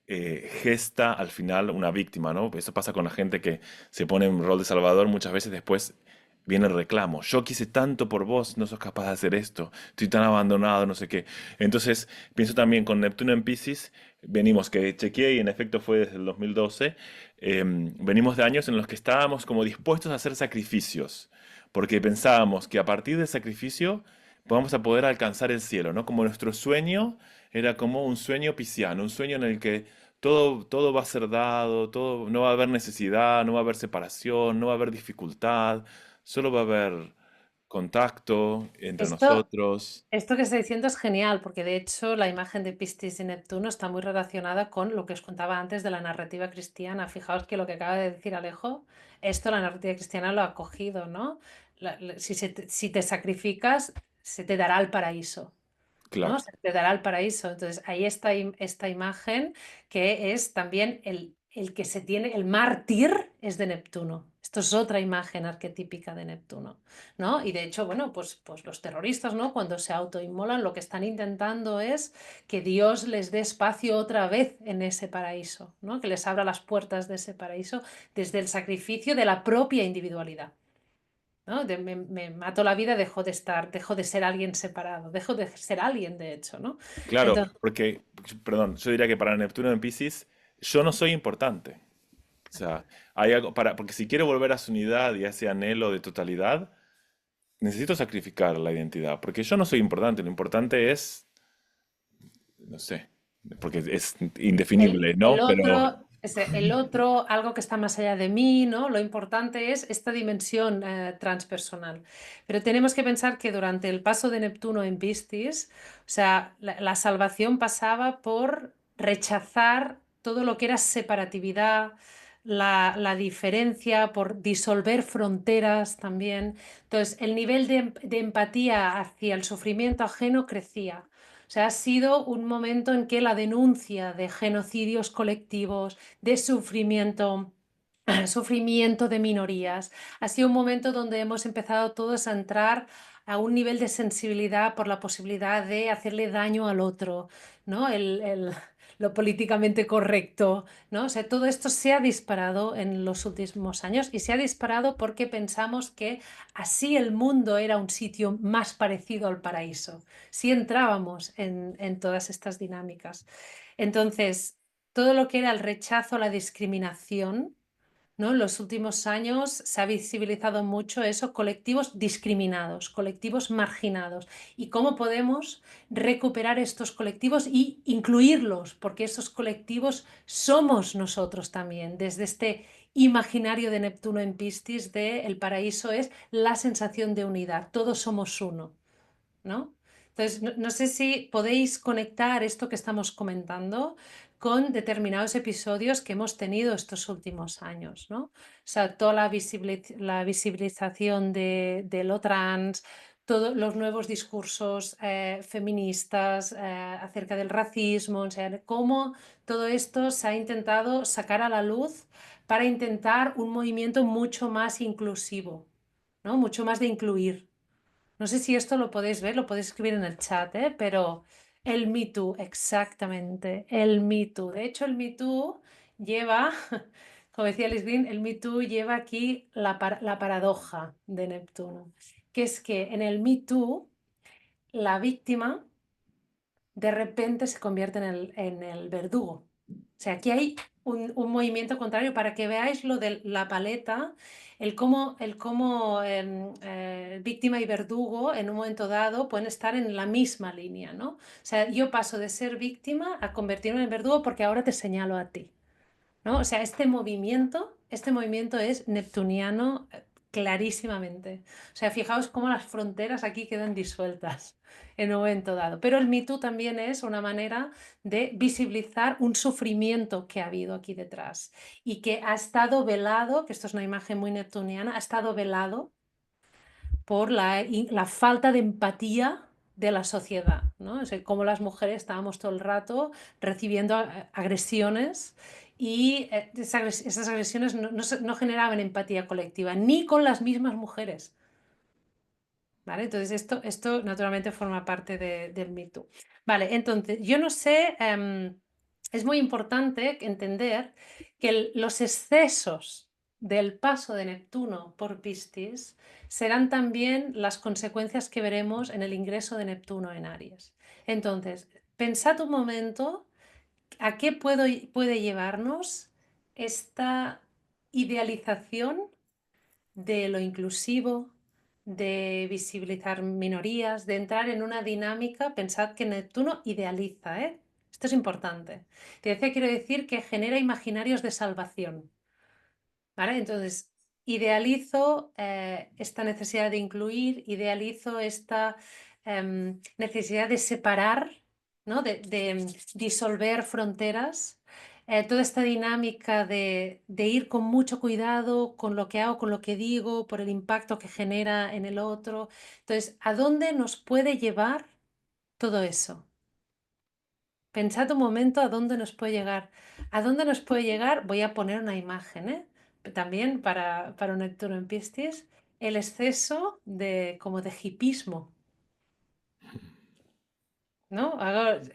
gesta al final una víctima, ¿no? Eso pasa con la gente que se pone en rol de Salvador, muchas veces después viene el reclamo. Yo quise tanto por vos, no sos capaz de hacer esto, estoy tan abandonado, no sé qué. Entonces, pienso también con Neptuno en Piscis, venimos, que chequeé y en efecto fue desde el 2012, venimos de años en los que estábamos como dispuestos a hacer sacrificios porque pensábamos que a partir del sacrificio vamos a poder alcanzar el cielo, ¿no? Como nuestro sueño era como un sueño pisciano, un sueño en el que todo va a ser dado, todo, no va a haber necesidad, no va a haber separación, no va a haber dificultad, solo va a haber contacto entre Esto, nosotros. esto que está diciendo es genial, porque de hecho la imagen de Piscis y Neptuno está muy relacionada con lo que os contaba antes de la narrativa cristiana. Fijaos que lo que acaba de decir Alejo, esto la narrativa cristiana lo ha cogido, ¿no? Si te sacrificas, se te dará el paraíso. ¿No? Claro, Se te dará el paraíso. Entonces, ahí está esta imagen que es también el que se tiene, el mártir es de Neptuno. Esto es otra imagen arquetípica de Neptuno, ¿no? Y de hecho, bueno, pues los terroristas, ¿no? Cuando se autoinmolan, lo que están intentando es que Dios les dé espacio otra vez en ese paraíso, ¿no? Que les abra las puertas de ese paraíso desde el sacrificio de la propia individualidad. ¿No? Me mato la vida, dejo de ser alguien separado, dejo de ser alguien, de hecho, ¿no? claro, Entonces, porque, perdón, yo diría que para Neptuno en Piscis, yo no soy importante. O sea, hay algo porque si quiero volver a su unidad y a ese anhelo de totalidad, necesito sacrificar la identidad, porque yo no soy importante, lo importante es, no sé, porque es indefinible, el ¿no? Pero, otro, el otro, algo que está más allá de mí, ¿no? Lo importante es esta dimensión transpersonal. Pero tenemos que pensar que durante el paso de Neptuno en Piscis, o sea, la salvación pasaba por rechazar todo lo que era separatividad, la diferencia, por disolver fronteras también. Entonces, el nivel de empatía hacia el sufrimiento ajeno crecía. O sea, ha sido un momento en que la denuncia de genocidios colectivos, de sufrimiento, sufrimiento de minorías, ha sido un momento donde hemos empezado todos a entrar a un nivel de sensibilidad por la posibilidad de hacerle daño al otro, ¿no? Lo políticamente correcto, ¿no? O sea, todo esto se ha disparado en los últimos años y se ha disparado porque pensamos que así el mundo era un sitio más parecido al paraíso, si entrábamos en todas estas dinámicas. Entonces, todo lo que era el rechazo, la discriminación, ¿no? En los últimos años se ha visibilizado mucho eso, colectivos discriminados, colectivos marginados, y cómo podemos recuperar estos colectivos y incluirlos, porque esos colectivos somos nosotros también, desde este imaginario de Neptuno en Piscis de el paraíso es la sensación de unidad, todos somos uno, ¿no? Entonces, no sé si podéis conectar esto que estamos comentando con determinados episodios que hemos tenido estos últimos años, ¿no? O sea, toda la visibilización de lo trans, todos los nuevos discursos feministas acerca del racismo, o sea, cómo todo esto se ha intentado sacar a la luz para intentar un movimiento mucho más inclusivo, ¿no? Mucho más de incluir. No sé si esto lo podéis ver, lo podéis escribir en el chat, ¿eh? Pero el Me Too, exactamente, el Me Too. De hecho, el Me Too lleva, como decía Liz Green, el Me Too lleva aquí la paradoja de Neptuno, que es que en el Me Too la víctima de repente se convierte en el verdugo. O sea, aquí hay un movimiento contrario para que veáis lo de la paleta, el cómo víctima y verdugo en un momento dado pueden estar en la misma línea, ¿no? O sea, yo paso de ser víctima a convertirme en verdugo porque ahora te señalo a ti, ¿no? O sea, este movimiento es neptuniano clarísimamente. O sea, fijaos cómo las fronteras aquí quedan disueltas en un momento dado. Pero el Me Too también es una manera de visibilizar un sufrimiento que ha habido aquí detrás y que ha estado velado, que esto es una imagen muy neptuniana, ha estado velado por la falta de empatía de la sociedad, ¿no? O sea, como las mujeres estábamos todo el rato recibiendo agresiones y esas agresiones no generaban empatía colectiva, ni con las mismas mujeres. ¿Vale? Entonces, esto naturalmente forma parte del Me Too. Vale, entonces, yo no sé, es muy importante entender que los excesos del paso de Neptuno por Piscis serán también las consecuencias que veremos en el ingreso de Neptuno en Aries. Entonces, pensad un momento a qué puede llevarnos esta idealización de lo inclusivo, de visibilizar minorías, de entrar en una dinámica. Pensad que Neptuno idealiza, ¿eh? Esto es importante. Idealiza quiere decir que genera imaginarios de salvación, ¿vale? Entonces, idealizo esta necesidad de incluir, idealizo esta necesidad de separar, ¿no? de disolver fronteras, toda esta dinámica de ir con mucho cuidado con lo que hago, con lo que digo, por el impacto que genera en el otro. Entonces, ¿a dónde nos puede llevar todo eso? Pensad un momento a dónde nos puede llegar. ¿A dónde nos puede llegar? Voy a poner una imagen, ¿eh? También para un Neptuno en Piscis, el exceso de como de hipismo, ¿no?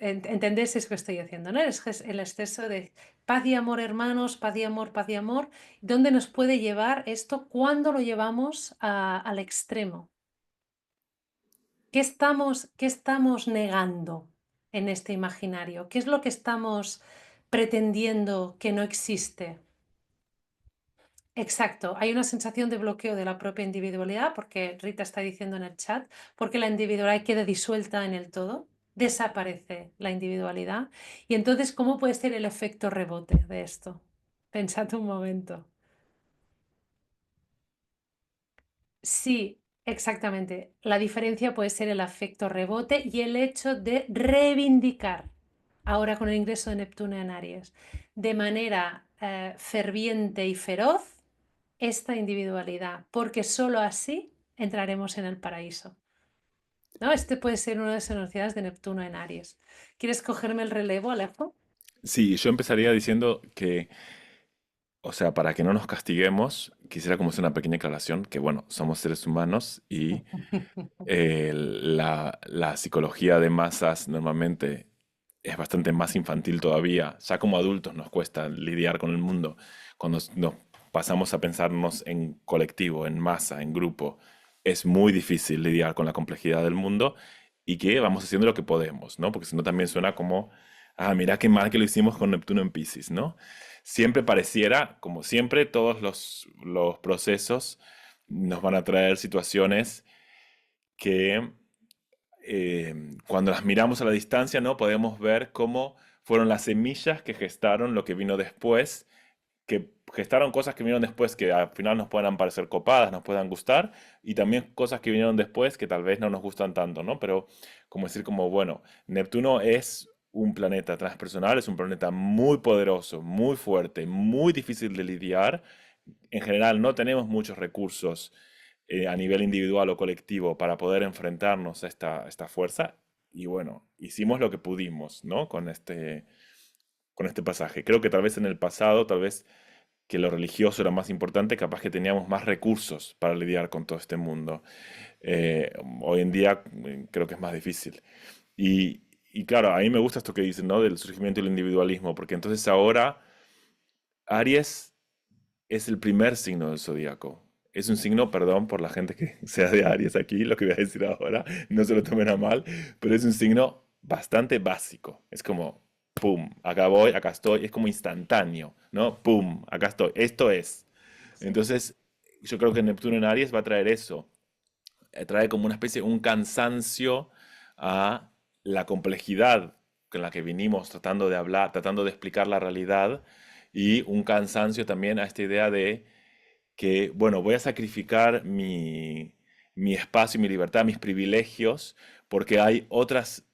¿Entendéis eso que estoy haciendo, ¿no? El exceso de paz y amor, hermanos, paz y amor, paz y amor. ¿Dónde nos puede llevar esto cuando lo llevamos al extremo? ¿Qué estamos negando en este imaginario? ¿Qué es lo que estamos pretendiendo que no existe? Exacto, hay una sensación de bloqueo de la propia individualidad, porque Rita está diciendo en el chat, porque la individualidad queda disuelta en el todo, desaparece la individualidad. Y entonces, ¿cómo puede ser el efecto rebote de esto? Pensad un momento. Sí, exactamente. La diferencia puede ser el efecto rebote y el hecho de reivindicar, ahora con el ingreso de Neptuno en Aries, de manera ferviente y feroz esta individualidad, porque sólo así entraremos en el paraíso. ¿No? Este puede ser una de las energías de Neptuno en Aries. ¿Quieres cogerme el relevo, Alejo? Sí, yo empezaría diciendo que o sea, para que no nos castiguemos, quisiera como hacer una pequeña aclaración, que bueno, somos seres humanos y la psicología de masas normalmente es bastante más infantil todavía. Ya como adultos nos cuesta lidiar con el mundo. Cuando nos pasamos a pensarnos en colectivo, en masa, en grupo, es muy difícil lidiar con la complejidad del mundo y que vamos haciendo lo que podemos, ¿no? Porque si no también suena como, ah, mira qué mal que lo hicimos con Neptuno en Piscis, ¿no? Siempre pareciera, como siempre, todos los procesos nos van a traer situaciones que cuando las miramos a la distancia, ¿no? Podemos ver cómo fueron las semillas que gestaron lo que vino después, que gestaron cosas que vinieron después que al final nos puedan parecer copadas, nos puedan gustar, y también cosas que vinieron después que tal vez no nos gustan tanto, ¿no? Pero como decir, como, bueno, Neptuno es un planeta transpersonal, es un planeta muy poderoso, muy fuerte, muy difícil de lidiar. En general no tenemos muchos recursos a nivel individual o colectivo para poder enfrentarnos a esta fuerza. Y bueno, hicimos lo que pudimos, ¿no? Con este pasaje. Creo que tal vez en el pasado, tal vez que lo religioso era más importante, capaz que teníamos más recursos para lidiar con todo este mundo. Hoy en día creo que es más difícil. Y claro, a mí me gusta esto que dicen, ¿no? Del surgimiento del individualismo, porque entonces ahora Aries es el primer signo del zodíaco. Es un signo, perdón por la gente que sea de Aries aquí, lo que voy a decir ahora, no se lo tomen a mal, pero es un signo bastante básico. Es como, pum, acá voy, acá estoy, es como instantáneo, ¿no? Pum, acá estoy, esto es. Sí. Entonces, yo creo que Neptuno en Aries va a traer eso, trae como una especie, un cansancio a la complejidad con la que vinimos tratando de hablar, tratando de explicar la realidad, y un cansancio también a esta idea de que, bueno, voy a sacrificar mi espacio, mi libertad, mis privilegios, porque hay otras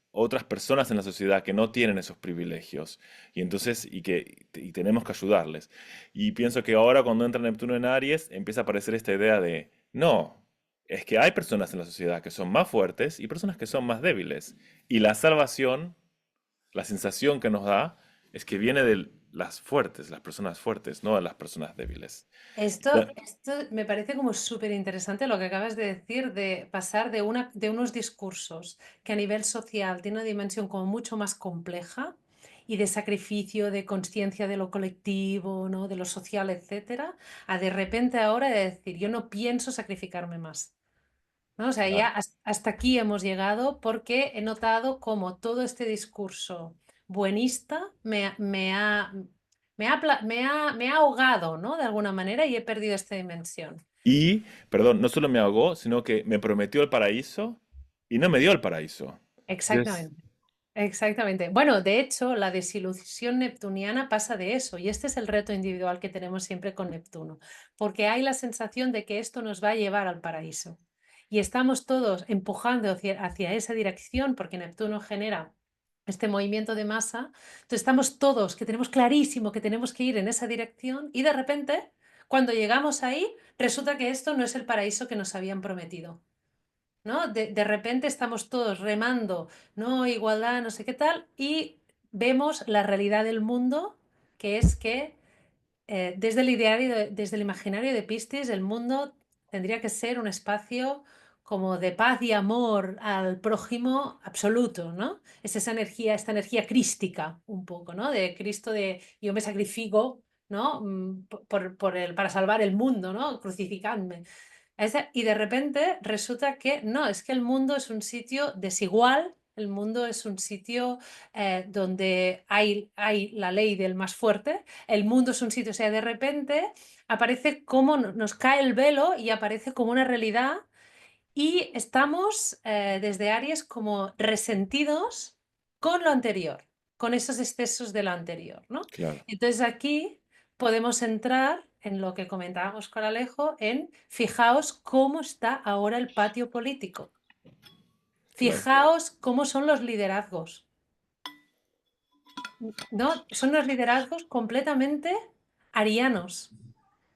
personas en la sociedad que no tienen esos privilegios. Y entonces, y tenemos que ayudarles. Y pienso que ahora cuando entra Neptuno en Aries, empieza a aparecer esta idea de, no, es que hay personas en la sociedad que son más fuertes y personas que son más débiles. Y la salvación, la sensación que nos da, es que viene de las fuertes, las personas fuertes, no de las personas débiles. Esto me parece como súper interesante lo que acabas de decir, de pasar de unos discursos que a nivel social tiene una dimensión como mucho más compleja y de sacrificio, de conciencia de lo colectivo, ¿no? De lo social, etcétera, a de repente ahora de decir, yo no pienso sacrificarme más. ¿No? O sea, ya Claro. hasta aquí hemos llegado porque he notado cómo todo este discurso buenista me ha ahogado, ¿no? De alguna manera y he perdido esta dimensión. Y, perdón, no solo me ahogó, sino que me prometió el paraíso y no me dio el paraíso. Entonces, Exactamente. Exactamente. Bueno, de hecho, la desilusión neptuniana pasa de eso, y este es el reto individual que tenemos siempre con Neptuno, porque hay la sensación de que esto nos va a llevar al paraíso. Y estamos todos empujando hacia esa dirección, porque Neptuno genera este movimiento de masa. Entonces estamos todos que tenemos clarísimo que tenemos que ir en esa dirección, y de repente, cuando llegamos ahí, resulta que esto no es el paraíso que nos habían prometido. ¿No? De repente estamos todos remando, no, igualdad, no sé qué tal, y vemos la realidad del mundo, que es que desde el ideario, desde el imaginario de Piscis, el mundo tendría que ser un espacio como de paz y amor al prójimo absoluto, ¿no? Es esa energía, esta energía crística, un poco, ¿no? De Cristo, de yo me sacrifico, ¿no? Para salvar el mundo, ¿no? Crucificadme. Y de repente resulta que no, es que el mundo es un sitio desigual, el mundo es un sitio donde hay la ley del más fuerte, el mundo es un sitio, o sea, de repente aparece como nos cae el velo y aparece como una realidad y estamos desde Aries como resentidos con lo anterior, con esos excesos de lo anterior, ¿no? claro, Entonces aquí podemos entrar en lo que comentábamos con Alejo, en fijaos cómo está ahora el patio político. claro. Fijaos cómo son los liderazgos. ¿No? Son los liderazgos completamente arianos.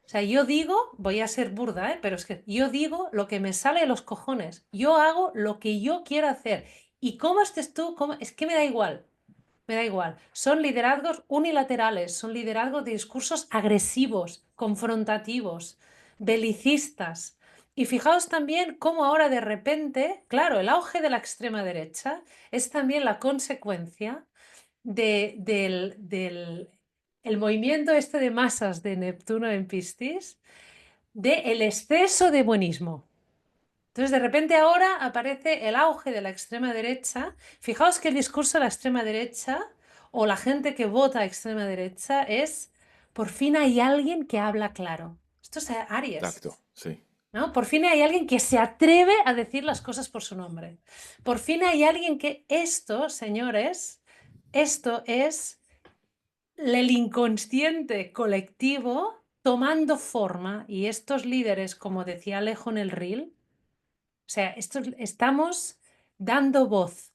O sea, yo digo, voy a ser burda, ¿eh? Pero es que yo digo lo que me sale de los cojones. Yo hago lo que yo quiero hacer. Y cómo estés tú, es que me da igual. me da igual. Son liderazgos unilaterales, son liderazgos de discursos agresivos, confrontativos, belicistas. Y fijaos también cómo ahora de repente, claro, el auge de la extrema derecha es también la consecuencia del el movimiento este de masas de Neptuno en Piscis, del exceso de buenismo. Entonces, de repente ahora aparece el auge de la extrema derecha. Fijaos que el discurso de la extrema derecha o la gente que vota a extrema derecha es, por fin hay alguien que habla claro. Esto es Aries, Exacto, sí. ¿no? Por fin hay alguien que se atreve a decir las cosas por su nombre. Por fin hay alguien que esto, señores, esto es el inconsciente colectivo tomando forma y estos líderes, como decía Alejo en el reel, o sea, estamos dando voz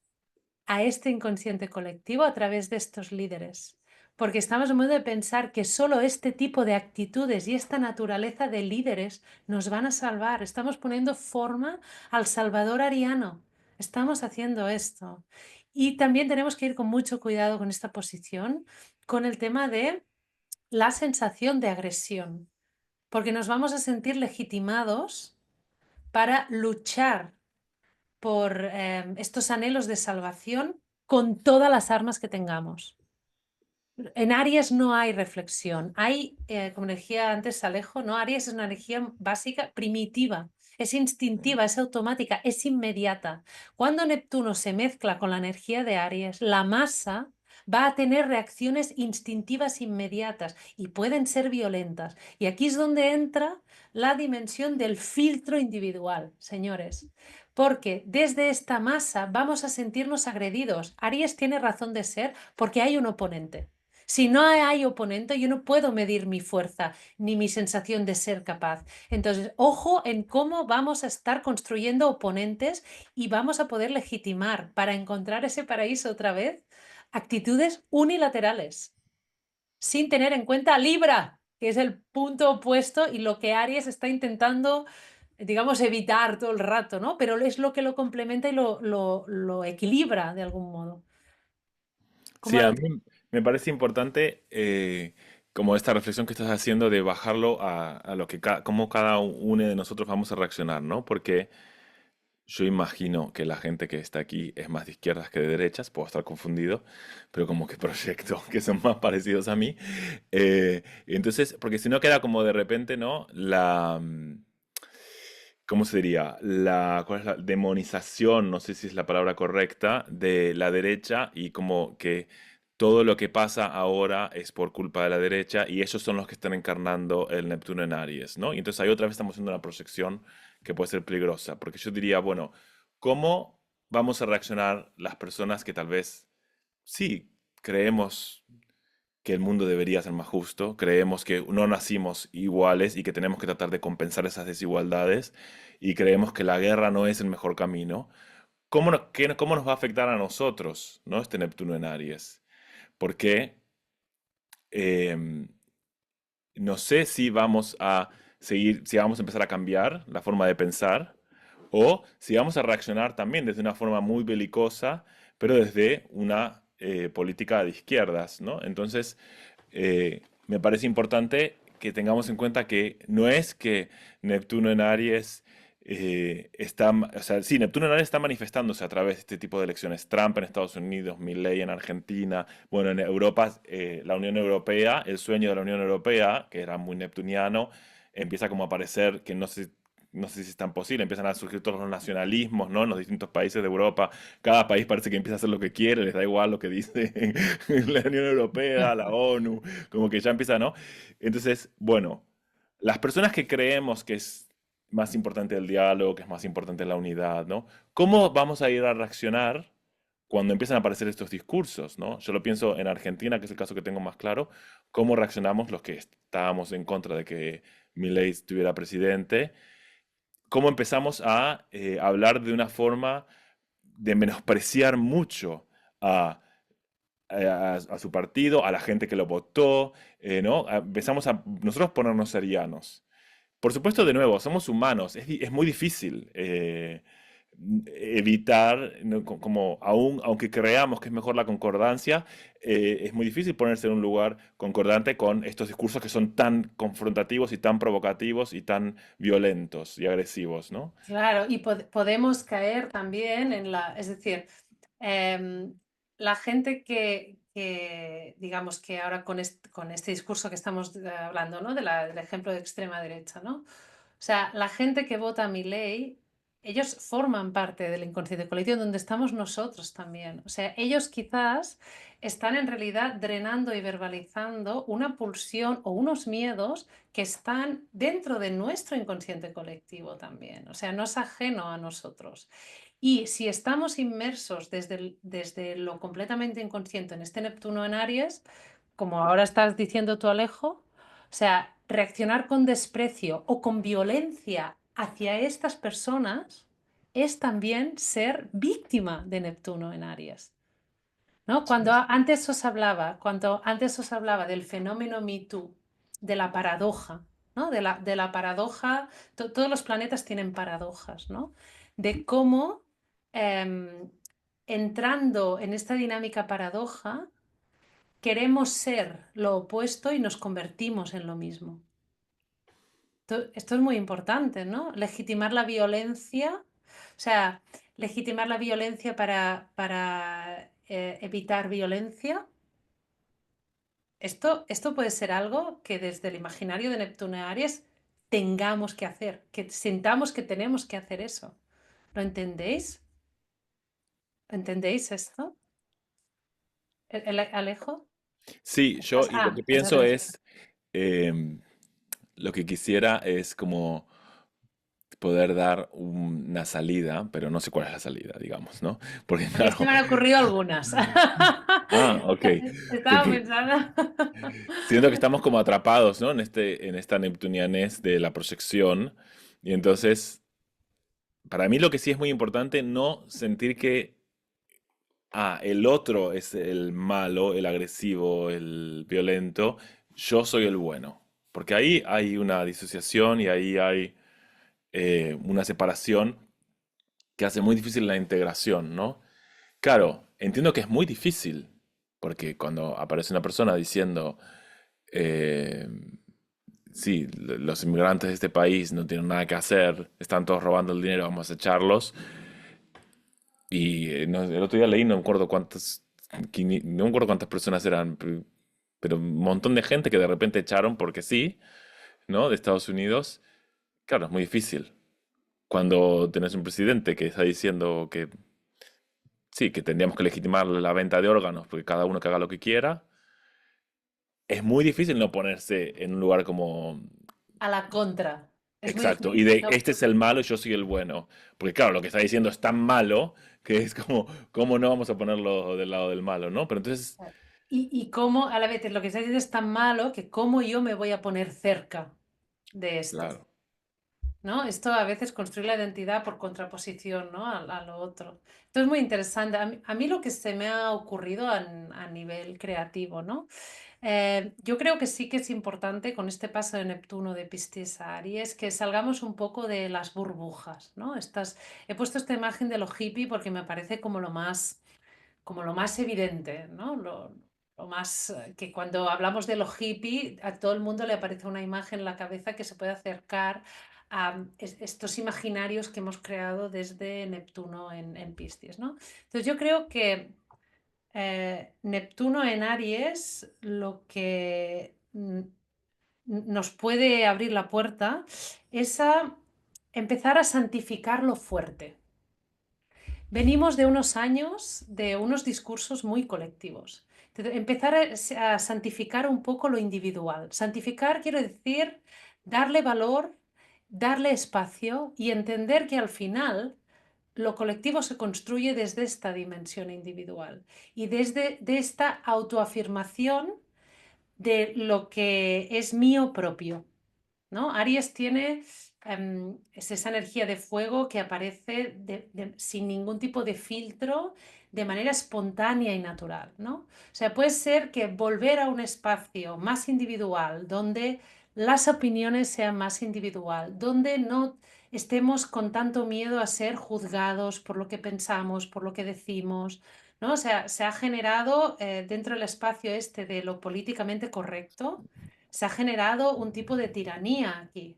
a este inconsciente colectivo a través de estos líderes, porque estamos en modo de pensar que solo este tipo de actitudes y esta naturaleza de líderes nos van a salvar. Estamos poniendo forma al Salvador ariano. Estamos haciendo esto. Y también tenemos que ir con mucho cuidado con esta posición, con el tema de la sensación de agresión, porque nos vamos a sentir legitimados para luchar por estos anhelos de salvación con todas las armas que tengamos. En Aries no hay reflexión, hay, como decía antes Alejo, ¿no? Aries es una energía básica primitiva, es instintiva, es automática, es inmediata. Cuando Neptuno se mezcla con la energía de Aries, la masa va a tener reacciones instintivas inmediatas y pueden ser violentas. Y aquí es donde entra la dimensión del filtro individual, señores. Porque desde esta masa vamos a sentirnos agredidos. Aries tiene razón de ser porque hay un oponente. Si no hay oponente, yo no puedo medir mi fuerza ni mi sensación de ser capaz. Entonces, ojo en cómo vamos a estar construyendo oponentes y vamos a poder legitimar para encontrar ese paraíso otra vez actitudes unilaterales, sin tener en cuenta a Libra, que es el punto opuesto y lo que Aries está intentando, digamos, evitar todo el rato, ¿no? Pero es lo que lo complementa y lo equilibra de algún modo. ¿Cómo Sí, a lo mí me parece importante como esta reflexión que estás haciendo de bajarlo a lo que cómo cada uno de nosotros vamos a reaccionar, ¿no? Porque yo imagino que la gente que está aquí es más de izquierdas que de derechas, puedo estar confundido, pero como que proyecto que son más parecidos a mí. Entonces, porque si no queda como de repente, ¿no? ¿Cómo se diría? ¿Cuál es la demonización? No sé si es la palabra correcta, de la derecha y como que todo lo que pasa ahora es por culpa de la derecha y ellos son los que están encarnando el Neptuno en Aries, ¿no? Y entonces ahí otra vez estamos haciendo una proyección que puede ser peligrosa, porque yo diría, bueno, ¿cómo vamos a reaccionar las personas que tal vez sí creemos que el mundo debería ser más justo, creemos que no nacimos iguales y que tenemos que tratar de compensar esas desigualdades y creemos que la guerra no es el mejor camino? ¿Cómo nos va a afectar a nosotros, ¿no? Este Neptuno en Aries? Porque em, no sé si vamos a seguir, si vamos a empezar a cambiar la forma de pensar o si vamos a reaccionar también desde una forma muy belicosa, pero desde una política de izquierdas, ¿no? Entonces, me parece importante que tengamos en cuenta que no es que Neptuno en Aries o sea, sí, Neptuno en Aries está manifestándose a través de este tipo de elecciones. Trump en Estados Unidos, Milei en Argentina, bueno, en Europa, la Unión Europea, el sueño de la Unión Europea, que era muy neptuniano, empieza como a parecer que no sé si es tan posible, empiezan a surgir todos los nacionalismos, ¿no? En los distintos países de Europa, cada país parece que empieza a hacer lo que quiere, les da igual lo que dice la Unión Europea, la ONU, como que ya empieza, ¿no? Entonces, bueno, las personas que creemos que es más importante el diálogo, que es más importante la unidad, ¿no? ¿Cómo vamos a ir a reaccionar cuando empiezan a aparecer estos discursos, ¿no? Yo lo pienso en Argentina, que es el caso que tengo más claro, cómo reaccionamos los que estábamos en contra de que Milei estuviera presidente, cómo empezamos a hablar de una forma de menospreciar mucho a, a su partido, a la gente que lo votó, ¿no? Empezamos a nosotros ponernos serianos. Por supuesto, de nuevo, somos humanos, es muy difícil. evitar, ¿no? Como aún, aunque creamos que es mejor la concordancia, es muy difícil ponerse en un lugar concordante con estos discursos que son tan confrontativos y tan provocativos y tan violentos y agresivos, ¿no? Claro, y podemos caer también en es decir, em, la gente digamos que ahora con este discurso que estamos hablando, ¿no? Del ejemplo de extrema derecha, ¿no? O sea, la gente que vota a mi ley, ellos forman parte del inconsciente colectivo donde estamos nosotros también. O sea, ellos quizás están en realidad drenando y verbalizando una pulsión o unos miedos que están dentro de nuestro inconsciente colectivo también. O sea, no es ajeno a nosotros. Y si estamos inmersos desde lo completamente inconsciente en este Neptuno en Aries, como ahora estás diciendo tú, Alejo, o sea, reaccionar con desprecio o con violencia hacia estas personas es también ser víctima de Neptuno en Aries. ¿No? Cuando antes os hablaba del fenómeno Me Too, de la paradoja, ¿no? De la paradoja, todos los planetas tienen paradojas, ¿no? De cómo em, entrando en esta dinámica paradoja, queremos ser lo opuesto y nos convertimos en lo mismo. Esto es muy importante, ¿no? Legitimar la violencia, o sea, legitimar la violencia para evitar violencia. Esto puede ser algo que desde el imaginario de Neptuno y Aries tengamos que hacer, que sintamos que tenemos que hacer eso. ¿Lo entendéis? ¿Entendéis esto? Alejo? Sí, yo y lo que Es pienso verdad. es, em, lo que quisiera es como poder dar una salida, pero no sé cuál es la salida, digamos, ¿no? Porque Se claro, me han ocurrido algunas. ok, Estaba porque pensando. siento que estamos como atrapados, ¿no? En esta neptunianez de la proyección. Y entonces, para mí lo que sí es muy importante, no sentir que, el otro es el malo, el agresivo, el violento, yo soy el bueno. Porque ahí hay una disociación y ahí hay una separación que hace muy difícil la integración, ¿no? Claro, entiendo que es muy difícil, porque cuando aparece una persona diciendo, eh, sí, los inmigrantes de este país no tienen nada que hacer, están todos robando el dinero, vamos a echarlos. Y el otro día leí, no me acuerdo no me acuerdo cuántas personas eran, pero un montón de gente que de repente echaron porque sí, ¿no? De Estados Unidos. Claro, es muy difícil. Cuando tenés un presidente que está diciendo que sí, que tendríamos que legitimar la venta de órganos, porque cada uno que haga lo que quiera, es muy difícil no ponerse en un lugar como A la contra. Es muy exacto, y difícil. de este es el malo y yo soy el bueno. Porque claro, lo que está diciendo es tan malo que es como, ¿cómo no vamos a ponerlo del lado del malo, ¿no? Pero entonces, Y cómo, a la vez, lo que se dice es tan malo que cómo yo me voy a poner cerca de esto. claro, ¿No? Esto a veces construye la identidad por contraposición, ¿no? A lo otro. Esto es muy interesante. A mí lo que se me ha ocurrido a nivel creativo, ¿no? Yo creo que sí que es importante con este paso de Neptuno de Piscis a Aries que salgamos un poco de las burbujas, ¿no? He puesto esta imagen de lo hippie porque me parece como lo más evidente, ¿no? Lo más que cuando hablamos de lo hippie, a todo el mundo le aparece una imagen en la cabeza que se puede acercar a estos imaginarios que hemos creado desde Neptuno en Piscis, ¿no? Entonces yo creo que Neptuno en Aries lo que nos puede abrir la puerta es a empezar a santificar lo fuerte. Venimos de unos años de unos discursos muy colectivos. Empezar a santificar un poco lo individual. Santificar quiero decir darle valor, darle espacio y entender que al final lo colectivo se construye desde esta dimensión individual y desde de esta autoafirmación de lo que es mío propio. ¿No? Aries tiene es esa energía de fuego que aparece sin ningún tipo de filtro, de manera espontánea y natural, ¿no? O sea, puede ser que volver a un espacio más individual, donde las opiniones sean más individual, donde no estemos con tanto miedo a ser juzgados por lo que pensamos, por lo que decimos, ¿no? O sea, se ha generado dentro del espacio este de lo políticamente correcto, se ha generado un tipo de tiranía aquí,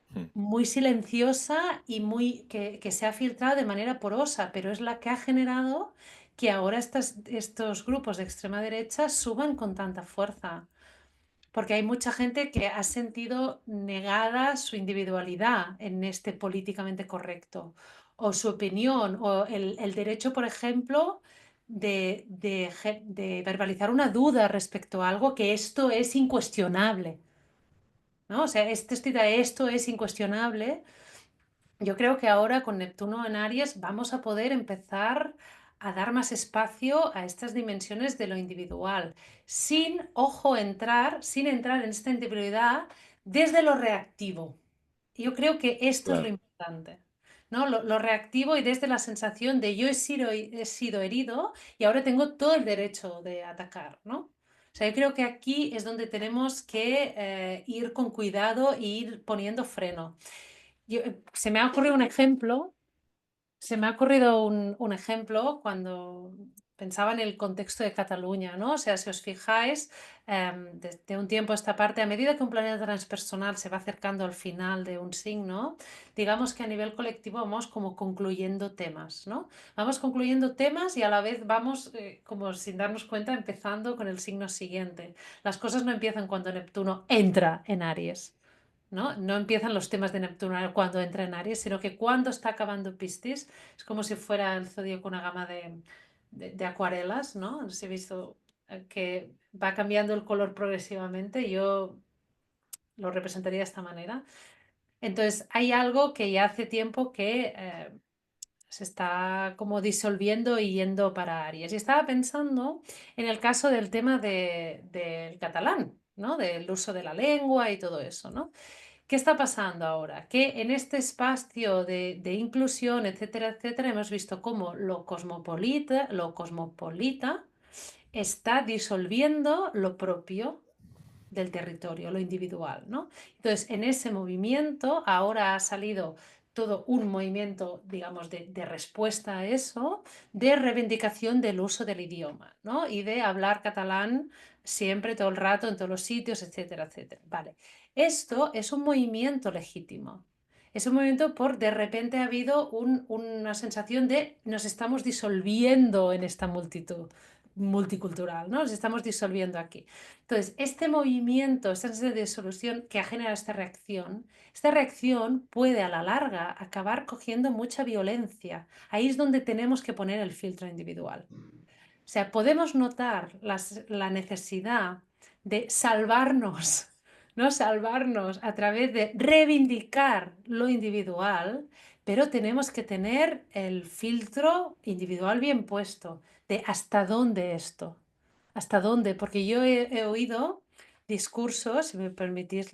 Mm, muy silenciosa y muy que se ha filtrado de manera porosa, pero es la que ha generado que ahora estos grupos de extrema derecha suban con tanta fuerza. Porque hay mucha gente que ha sentido negada su individualidad en este políticamente correcto, o su opinión, o el derecho, por ejemplo, de verbalizar una duda respecto a algo que esto es incuestionable, ¿no? O sea, esto es incuestionable. Yo creo que ahora con Neptuno en Aries vamos a poder empezar a dar más espacio a estas dimensiones de lo individual, sin, ojo, sin entrar en esta individualidad desde lo reactivo. Yo creo que esto es lo claro. importante, ¿no? Lo reactivo y desde la sensación de he sido herido y ahora tengo todo el derecho de atacar, ¿no? O sea, yo creo que aquí es donde tenemos que ir con cuidado e ir poniendo freno. Se me ha ocurrido un ejemplo, se me ha ocurrido un ejemplo cuando pensaba en el contexto de Cataluña, ¿no? O sea, si os fijáis, desde un tiempo a esta parte, a medida que un planeta transpersonal se va acercando al final de un signo, digamos que a nivel colectivo vamos como concluyendo temas, ¿no? Vamos concluyendo temas y a la vez vamos, como sin darnos cuenta, empezando con el signo siguiente. Las cosas no empiezan cuando Neptuno entra en Aries. ¿No? No empiezan los temas de Neptuno cuando entra en Aries, sino que cuando está acabando Piscis, es como si fuera el zodíaco una gama de acuarelas, ¿no? No sé si he visto que va cambiando el color progresivamente, yo lo representaría de esta manera. Entonces, hay algo que ya hace tiempo que se está como disolviendo y yendo para Aries. Y estaba pensando en el caso del tema del catalán, ¿no? Del uso de la lengua y todo eso, ¿no? ¿Qué está pasando ahora? Que en este espacio de inclusión, etcétera, etcétera, hemos visto cómo lo cosmopolita está disolviendo lo propio del territorio, lo individual, ¿no? Entonces, en ese movimiento ahora ha salido todo un movimiento, digamos, de respuesta a eso, de reivindicación del uso del idioma, ¿no? Y de hablar catalán siempre, todo el rato, en todos los sitios, etcétera, etcétera. Vale, esto es un movimiento legítimo. Es un movimiento por, de repente ha habido una sensación de nos estamos disolviendo en esta multitud multicultural, ¿no? Nos estamos disolviendo aquí. Entonces, este movimiento, esta necesidad de solución que ha generado esta reacción puede a la larga acabar cogiendo mucha violencia. Ahí es donde tenemos que poner el filtro individual. O sea, podemos notar la necesidad de salvarnos, ¿no? Salvarnos a través de reivindicar lo individual, pero tenemos que tener el filtro individual bien puesto de hasta dónde esto, hasta dónde, porque yo he oído discursos, si me permitís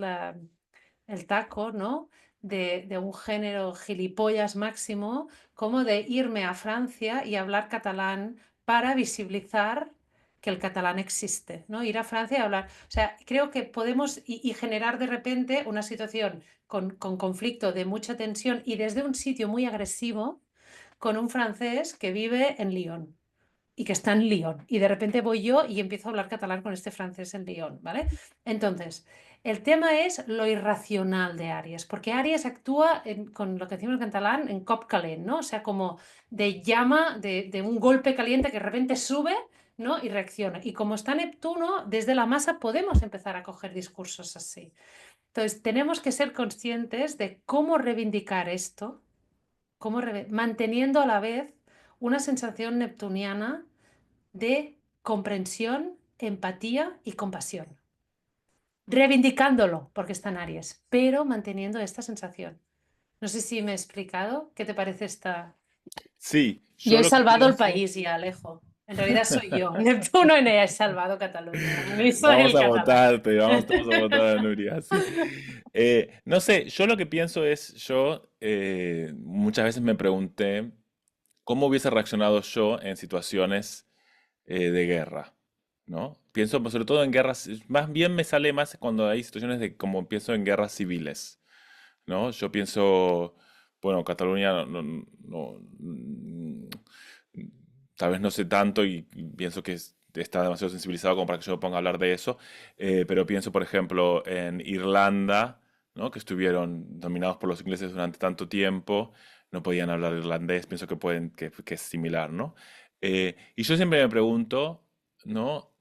el taco, ¿no? De un género gilipollas máximo, como de irme a Francia y hablar catalán para visibilizar que el catalán existe, ¿no? Ir a Francia y hablar. O sea, creo que podemos y generar de repente una situación con conflicto de mucha tensión y desde un sitio muy agresivo con un francés que vive en Lyon y que está en Lyon. Y de repente voy yo y empiezo a hablar catalán con este francés en Lyon, ¿vale? Entonces, el tema es lo irracional de Aries, porque Aries actúa con lo que decimos en catalán en cop calent, ¿no? O sea, como de llama, de un golpe caliente que de repente sube, ¿no? Y reacciona. Y como está Neptuno, desde la masa podemos empezar a coger discursos así. Entonces, tenemos que ser conscientes de cómo reivindicar esto, manteniendo a la vez una sensación neptuniana de comprensión, empatía y compasión. Reivindicándolo, porque está en Aries, pero manteniendo esta sensación. No sé si me he explicado. ¿Qué te parece esta? Sí, Yo yo he lo que salvado el pienso, país y Alejo. En realidad soy yo. Neptuno no he salvado Cataluña. Para mí soy vamos el a catalán. votarte, vamos todos a votar a Nuria, sí. No sé, yo lo que pienso es, yo muchas veces me pregunté cómo hubiese reaccionado yo en situaciones de guerra. ¿no? Pienso pues, sobre todo en guerras, más bien me sale más cuando hay situaciones de como pienso en guerras civiles, ¿no? Yo pienso, bueno, Cataluña tal vez no sé tanto y pienso que está demasiado sensibilizado como para que yo me ponga a hablar de eso, pero pienso, por ejemplo, en Irlanda, ¿no? Que estuvieron dominados por los ingleses durante tanto tiempo, no podían hablar irlandés, pienso que que es similar, ¿no? Y yo siempre me pregunto, ¿no?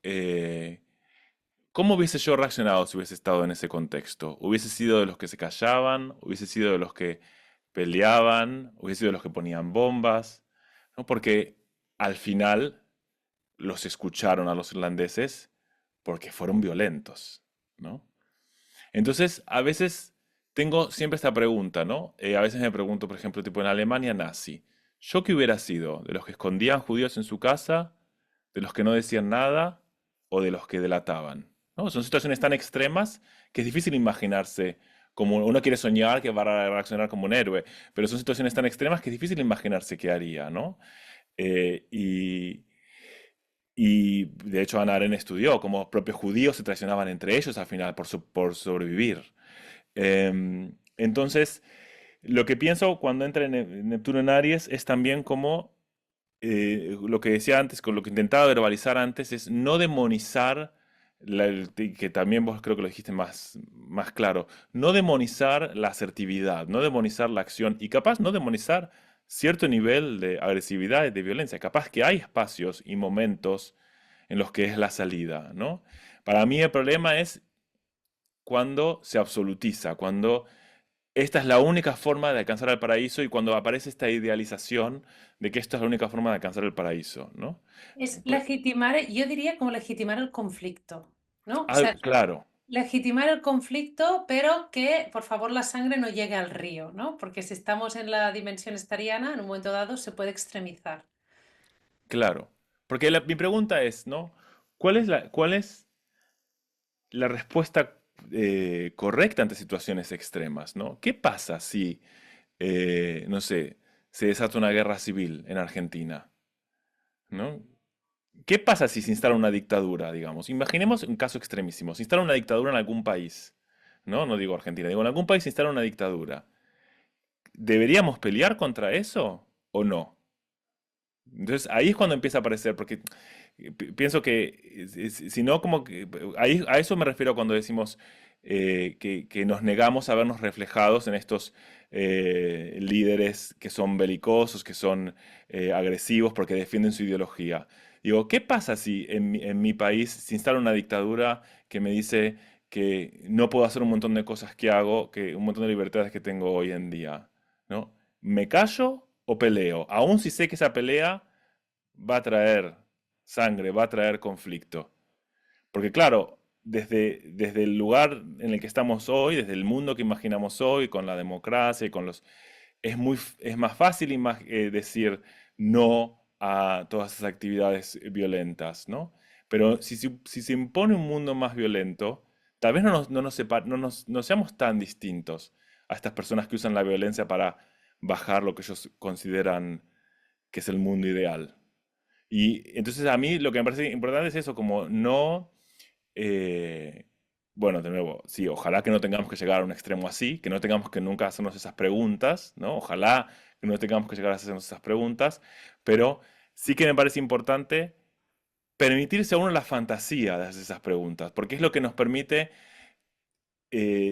¿Cómo hubiese yo reaccionado si hubiese estado en ese contexto? ¿Hubiese sido de los que se callaban? ¿Hubiese sido de los que peleaban? ¿Hubiese sido de los que ponían bombas? ¿No? Porque al final los escucharon a los irlandeses porque fueron violentos, ¿no? Entonces, a veces tengo siempre esta pregunta, ¿no? A veces me pregunto, por ejemplo, tipo en Alemania nazi, ¿yo qué hubiera sido? ¿De los que escondían judíos en su casa? ¿De los que no decían nada? ¿O de los que delataban? ¿No? Son situaciones tan extremas que es difícil imaginarse como uno quiere soñar que va a reaccionar como un héroe, pero son situaciones tan extremas que es difícil imaginarse qué haría, ¿no? Eh, y, y de hecho Hannah Arendt estudió cómo propios judíos se traicionaban entre ellos al final por sobrevivir. Entonces, lo que pienso cuando entra en Neptuno en Aries es también como lo que decía antes, con lo que intentaba verbalizar antes, es no demonizar, que también vos creo que lo dijiste más claro, no demonizar la asertividad, no demonizar la acción y capaz no demonizar cierto nivel de agresividad y de violencia. Capaz que hay espacios y momentos en los que es la salida, ¿no? Para mí el problema es cuando se absolutiza, cuando esta es la única forma de alcanzar el paraíso y cuando aparece esta idealización de que esto es la única forma de alcanzar el paraíso, ¿no? Es Por- legitimar, yo diría como legitimar el conflicto, ¿no? O sea, claro, legitimar el conflicto, pero que por favor la sangre no llegue al río, ¿no? Porque si estamos en la dimensión estariana, en un momento dado se puede extremizar. claro. Porque mi pregunta es, ¿no? Cuál es la respuesta correcta ante situaciones extremas, ¿no? ¿Qué pasa si, no sé, se desata una guerra civil en Argentina, ¿no? ¿Qué pasa si se instala una dictadura, digamos? Imaginemos un caso extremísimo. Se instala una dictadura en algún país, ¿no? No digo Argentina, digo en algún país se instala una dictadura. ¿Deberíamos pelear contra eso o no? Entonces ahí es cuando empieza a aparecer, porque pienso que si no, como que ahí, a eso me refiero cuando decimos que nos negamos a vernos reflejados en estos líderes que son belicosos, que son agresivos porque defienden su ideología. Digo, ¿qué pasa si en mi país se instala una dictadura que me dice que no puedo hacer un montón de cosas que hago, que un montón de libertades que tengo hoy en día, ¿no? ¿Me callo o peleo? Aún si sé que esa pelea va a traer sangre, va a traer conflicto. Porque claro, desde el lugar en el que estamos hoy, desde el mundo que imaginamos hoy, con la democracia y con los... es más fácil decir no a todas esas actividades violentas, ¿no? Pero si se impone un mundo más violento, tal vez no seamos tan distintos a estas personas que usan la violencia para bajar lo que ellos consideran que es el mundo ideal. Y entonces a mí lo que me parece importante es eso, como no, eh, bueno, de nuevo, sí, ojalá que no tengamos que llegar a un extremo así, que no tengamos que nunca hacernos esas preguntas, ¿no? Ojalá que no tengamos que llegar a hacernos esas preguntas, pero sí que me parece importante permitirse a uno la fantasía de hacer esas preguntas, porque es lo que nos permite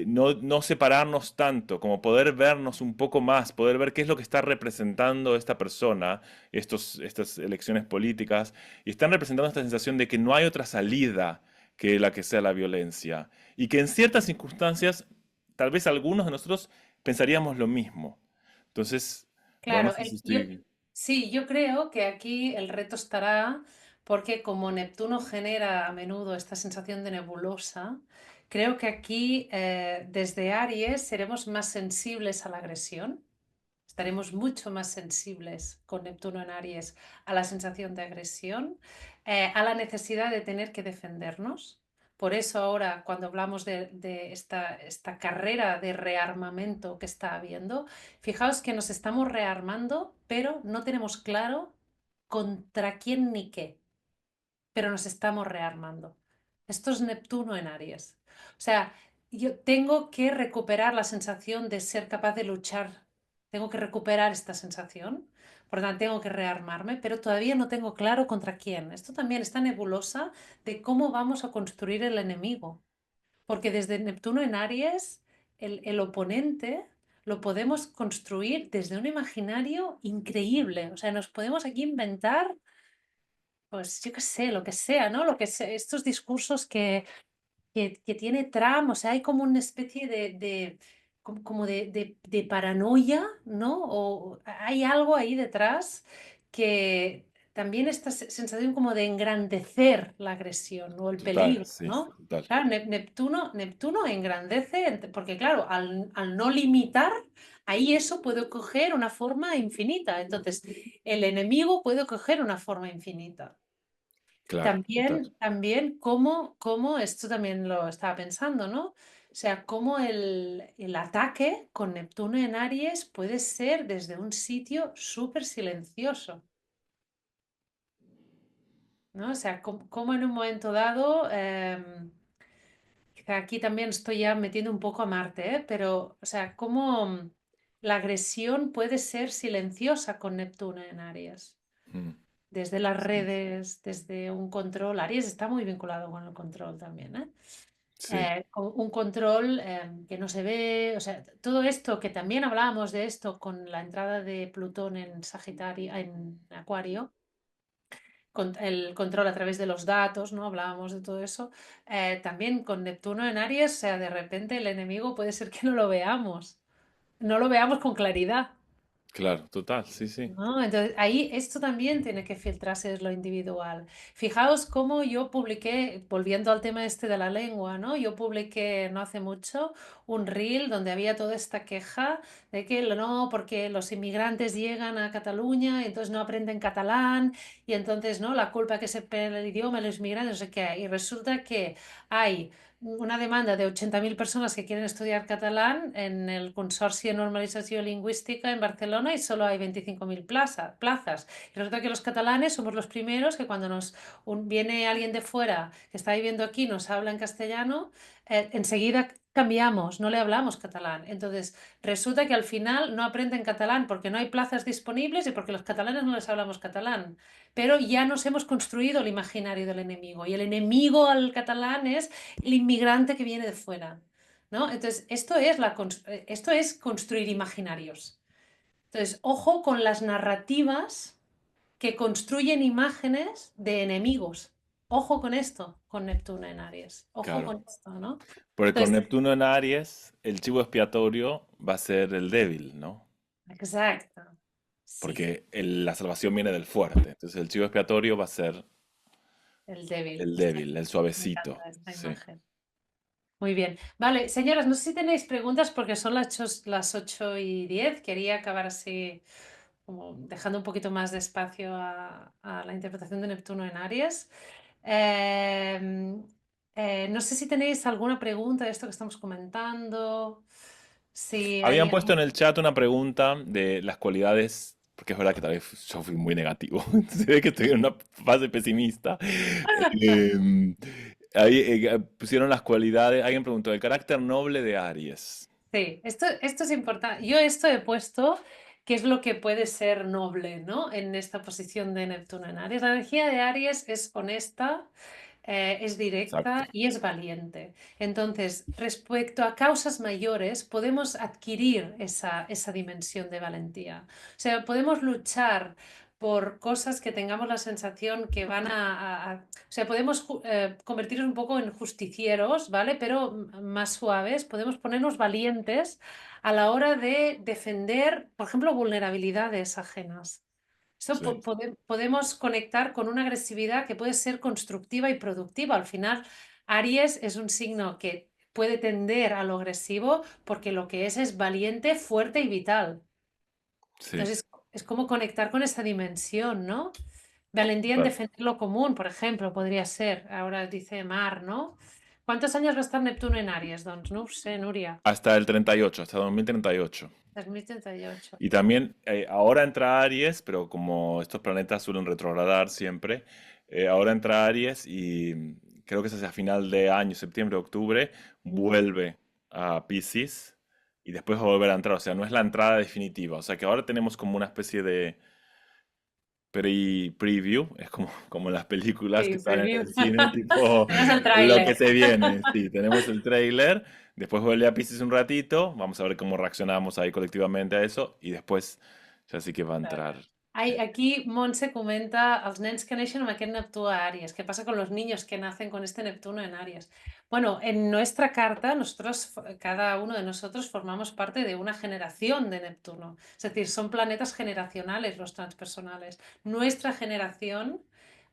no separarnos tanto, como poder vernos un poco más, poder ver qué es lo que está representando esta persona, estas elecciones políticas, y están representando esta sensación de que no hay otra salida que la que sea la violencia, y que en ciertas circunstancias, tal vez algunos de nosotros pensaríamos lo mismo. Entonces, bueno, no Claro, sé si yo, estoy... sí, yo creo que aquí el reto estará porque como Neptuno genera a menudo esta sensación de nebulosa, creo que aquí desde Aries seremos más sensibles a la agresión. Estaremos mucho más sensibles con Neptuno en Aries a la sensación de agresión, a la necesidad de tener que defendernos. Por eso ahora, cuando hablamos de esta carrera de rearmamento que está habiendo, fijaos que nos estamos rearmando, pero no tenemos claro contra quién ni qué. pero nos estamos rearmando. Esto es Neptuno en Aries. O sea, yo tengo que recuperar la sensación de ser capaz de luchar. Tengo que recuperar esta sensación. Por lo tanto, tengo que rearmarme, pero todavía no tengo claro contra quién. Esto también está nebulosa de cómo vamos a construir el enemigo. Porque desde Neptuno en Aries, el oponente lo podemos construir desde un imaginario increíble. O sea, nos podemos aquí inventar, pues yo qué sé, lo que sea, ¿no? Lo que sea, estos discursos que tiene Trump, o sea, hay como una especie de paranoia, ¿no? O hay algo ahí detrás que también esta sensación como de engrandecer la agresión o el Total, peligro, sí, ¿no? total. Claro, Neptuno engrandece, porque claro, al no limitar, ahí eso puede coger una forma infinita. Entonces, el enemigo puede coger una forma infinita. Claro, total. También cómo esto también lo estaba pensando, ¿no? O sea, cómo el ataque con Neptuno en Aries puede ser desde un sitio súper silencioso, ¿no? O sea, cómo en un momento dado, quizá aquí también estoy ya metiendo un poco a Marte, ¿eh? Pero, o sea, cómo la agresión puede ser silenciosa con Neptuno en Aries. Mm, Desde las sí, redes, desde un control. Aries está muy vinculado con el control también, ¿eh? sí, Con un control que no se ve, o sea, todo esto que también hablábamos de esto con la entrada de Plutón en Sagitario, en Acuario, con el control a través de los datos, ¿no? Hablábamos de todo eso. También con Neptuno en Aries, o sea, de repente el enemigo puede ser que no lo veamos con claridad. claro, total, sí, sí. ¿No? Entonces, ahí esto también tiene que filtrarse desde lo individual. Fijaos cómo yo publiqué, volviendo al tema este de la lengua, ¿no? Yo publiqué no hace mucho un reel donde había toda esta queja de que no, porque los inmigrantes llegan a Cataluña y entonces no aprenden catalán y entonces, ¿no? La culpa que se pone el idioma, los inmigrantes, no sé qué. Y resulta que hay una demanda de 80.000 personas que quieren estudiar catalán en el Consorcio de Normalització Lingüística en Barcelona y solo hay 25.000 plazas. Y resulta que los catalanes somos los primeros que cuando viene alguien de fuera que está viviendo aquí, nos habla en castellano, enseguida cambiamos, no le hablamos catalán. Entonces, resulta que al final no aprenden catalán porque no hay plazas disponibles y porque los catalanes no les hablamos catalán. Pero ya nos hemos construido el imaginario del enemigo y el enemigo al catalán es el inmigrante que viene de fuera, ¿no? Entonces, esto es construir imaginarios. Entonces, ojo con las narrativas que construyen imágenes de enemigos. Ojo con esto, con Neptuno en Aries. Ojo Claro. con esto, ¿no? Porque con Entonces, Neptuno en Aries, el chivo expiatorio va a ser el débil, ¿no? exacto. Sí, Porque la salvación viene del fuerte. Entonces el chivo expiatorio va a ser el débil. el Está débil, el Me suavecito. encanta esta Sí. imagen. Muy bien. Vale, señoras, no sé si tenéis preguntas porque son las 8:10. Quería acabar así, como dejando un poquito más de espacio a la interpretación de Neptuno en Aries. Em, no sé si tenéis alguna pregunta de esto que estamos comentando. Si hay Habían puesto en el chat una pregunta de las cualidades, porque es verdad que tal vez yo fui muy negativo, se ve que estoy en una fase pesimista. Em, Ahí pusieron las cualidades, alguien preguntó, el carácter noble de Aries. Sí, esto es importante. Yo esto he puesto qué es lo que puede ser noble, ¿no? En esta posición de Neptuno en Aries. La energía de Aries es honesta, es directa Exacto, y es valiente. Entonces, respecto a causas mayores, podemos adquirir esa dimensión de valentía. O sea, podemos luchar por cosas que tengamos la sensación que van o sea, podemos convertirnos un poco en justicieros, ¿vale? Pero más suaves, podemos ponernos valientes a la hora de defender, por ejemplo, vulnerabilidades ajenas. Eso sí, podemos conectar con una agresividad que puede ser constructiva y productiva. Al final, Aries es un signo que puede tender a lo agresivo porque lo que es valiente, fuerte y vital. sí, Entonces, es como conectar con esa dimensión, ¿no? Valentía en total. defender lo común, por ejemplo, podría ser. Ahora dice Mar, ¿no? ¿Cuántos años va a estar Neptuno en Aries, doncs? No ho sé, Núria. Hasta el 38, hasta 2038. 2038. Y también ahora entra Aries, pero como estos planetas suelen retrogradar siempre, ahora entra Aries y creo que es hacia final de año, septiembre, octubre, vuelve a Piscis y después va a volver a entrar. O sea, no es la entrada definitiva. O sea, que ahora tenemos como una especie de preview, es como, como en las películas que Sí, están en preview. el cine, tipo Tenemos el lo que tráiler. se viene. Sí, tenemos el tráiler, después vuelve a Piscis un ratito, vamos a ver cómo reaccionamos ahí colectivamente a eso y después ya sí que va a entrar. Ai, aquí Montse comenta els nens que neixen amb aquest Neptú a Àries. ¿Qué pasa con los niños que nacen con este Neptuno en Aries? Bueno, en nuestra carta, nosotros, cada uno de nosotros formamos parte de una generación de Neptuno. Es decir, son planetas generacionales los transpersonales. Nuestra generación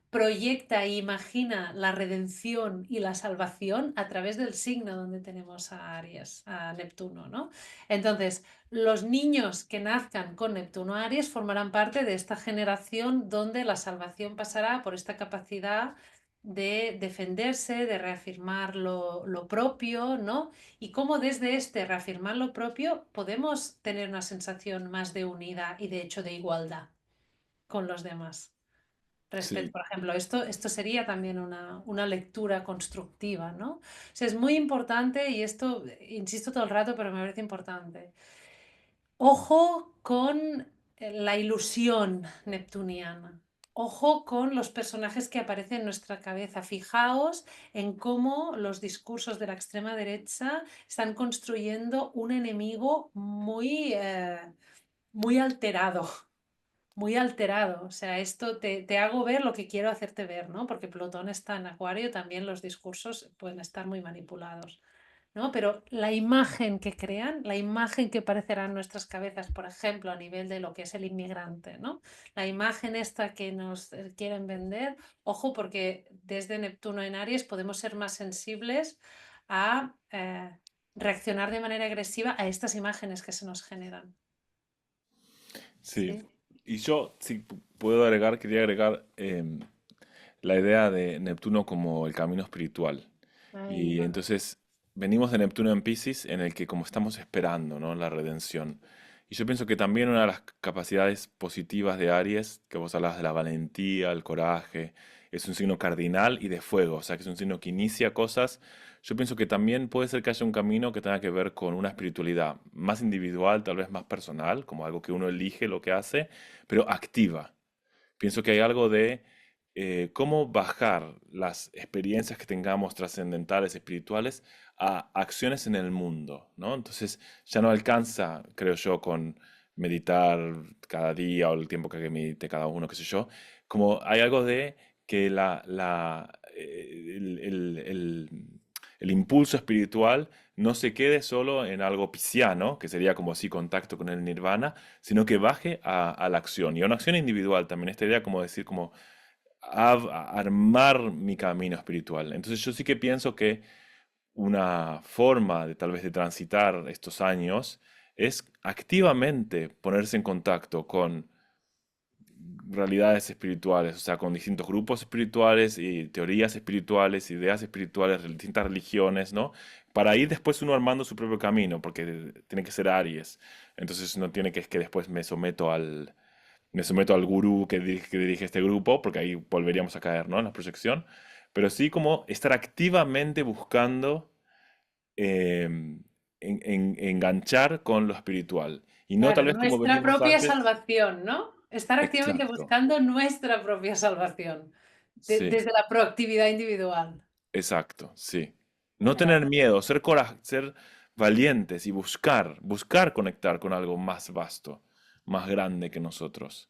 proyecta e imagina la redención y la salvación a través del signo donde tenemos a Aries, a Neptuno, ¿no? Entonces, los niños que nazcan con Neptuno Aries formarán parte de esta generación donde la salvación pasará por esta capacidad de defenderse, de reafirmar lo propio, ¿no? Y cómo desde este reafirmar lo propio podemos tener una sensación más de unidad y de hecho de igualdad con los demás. Respecto, Sí, por ejemplo, esto sería también una lectura constructiva, ¿no? O sea, es muy importante, y esto insisto todo el rato, pero me parece importante. Ojo con la ilusión neptuniana. Ojo con los personajes que aparecen en nuestra cabeza. Fijaos en cómo los discursos de la extrema derecha están construyendo un enemigo muy alterado, muy alterado. O sea, esto te hago ver lo que quiero hacerte ver, ¿no? Porque Plutón está en Acuario, también los discursos pueden estar muy manipulados, ¿no? Pero la imagen que crean, la imagen que aparecerá en nuestras cabezas, por ejemplo, a nivel de lo que es el inmigrante, ¿no? La imagen esta que nos quieren vender, ojo, porque desde Neptuno en Aries podemos ser más sensibles a reaccionar de manera agresiva a estas imágenes que se nos generan. sí. Sí. Y yo, si puedo agregar, quería agregar la idea de Neptuno como el camino espiritual. Ay, Y entonces venimos de Neptuno en Piscis, en el que como estamos esperando, ¿no? La redención. Y yo pienso que también una de las capacidades positivas de Aries, que vos hablabas de la valentía, el coraje, es un signo cardinal y de fuego, o sea que es un signo que inicia cosas. Yo pienso que también puede ser que haya un camino que tenga que ver con una espiritualidad más individual, tal vez más personal, como algo que uno elige lo que hace, pero activa. Pienso que hay algo de cómo bajar las experiencias que tengamos trascendentales, espirituales, a acciones en el mundo, ¿no? Entonces ya no alcanza, creo yo, con meditar cada día o el tiempo que medite cada uno, qué sé yo, como hay algo de que el impulso espiritual no se quede solo en algo pisciano, que sería como así contacto con el nirvana, sino que baje a la acción y a una acción individual también. Esta idea como decir, como armar mi camino espiritual. Entonces yo sí que pienso que una forma de tal vez de transitar estos años es activamente ponerse en contacto con realidades espirituales, o sea, con distintos grupos espirituales y teorías espirituales, ideas espirituales, distintas religiones, ¿no? Para ir después uno armando su propio camino, porque tiene que ser Aries. Entonces no tiene que es que después me someto al gurú que dirige este grupo, porque ahí volveríamos a caer, ¿no? En la proyección. Pero sí como estar activamente buscando enganchar con lo espiritual. Y no tal claro, vez como nuestra venimos propia antes. salvación, ¿no? Estar activamente Exacto. buscando nuestra propia salvación, Sí. desde la proactividad individual. Exacto, sí. No Genial. tener miedo, ser valientes y buscar conectar con algo más vasto, más grande que nosotros.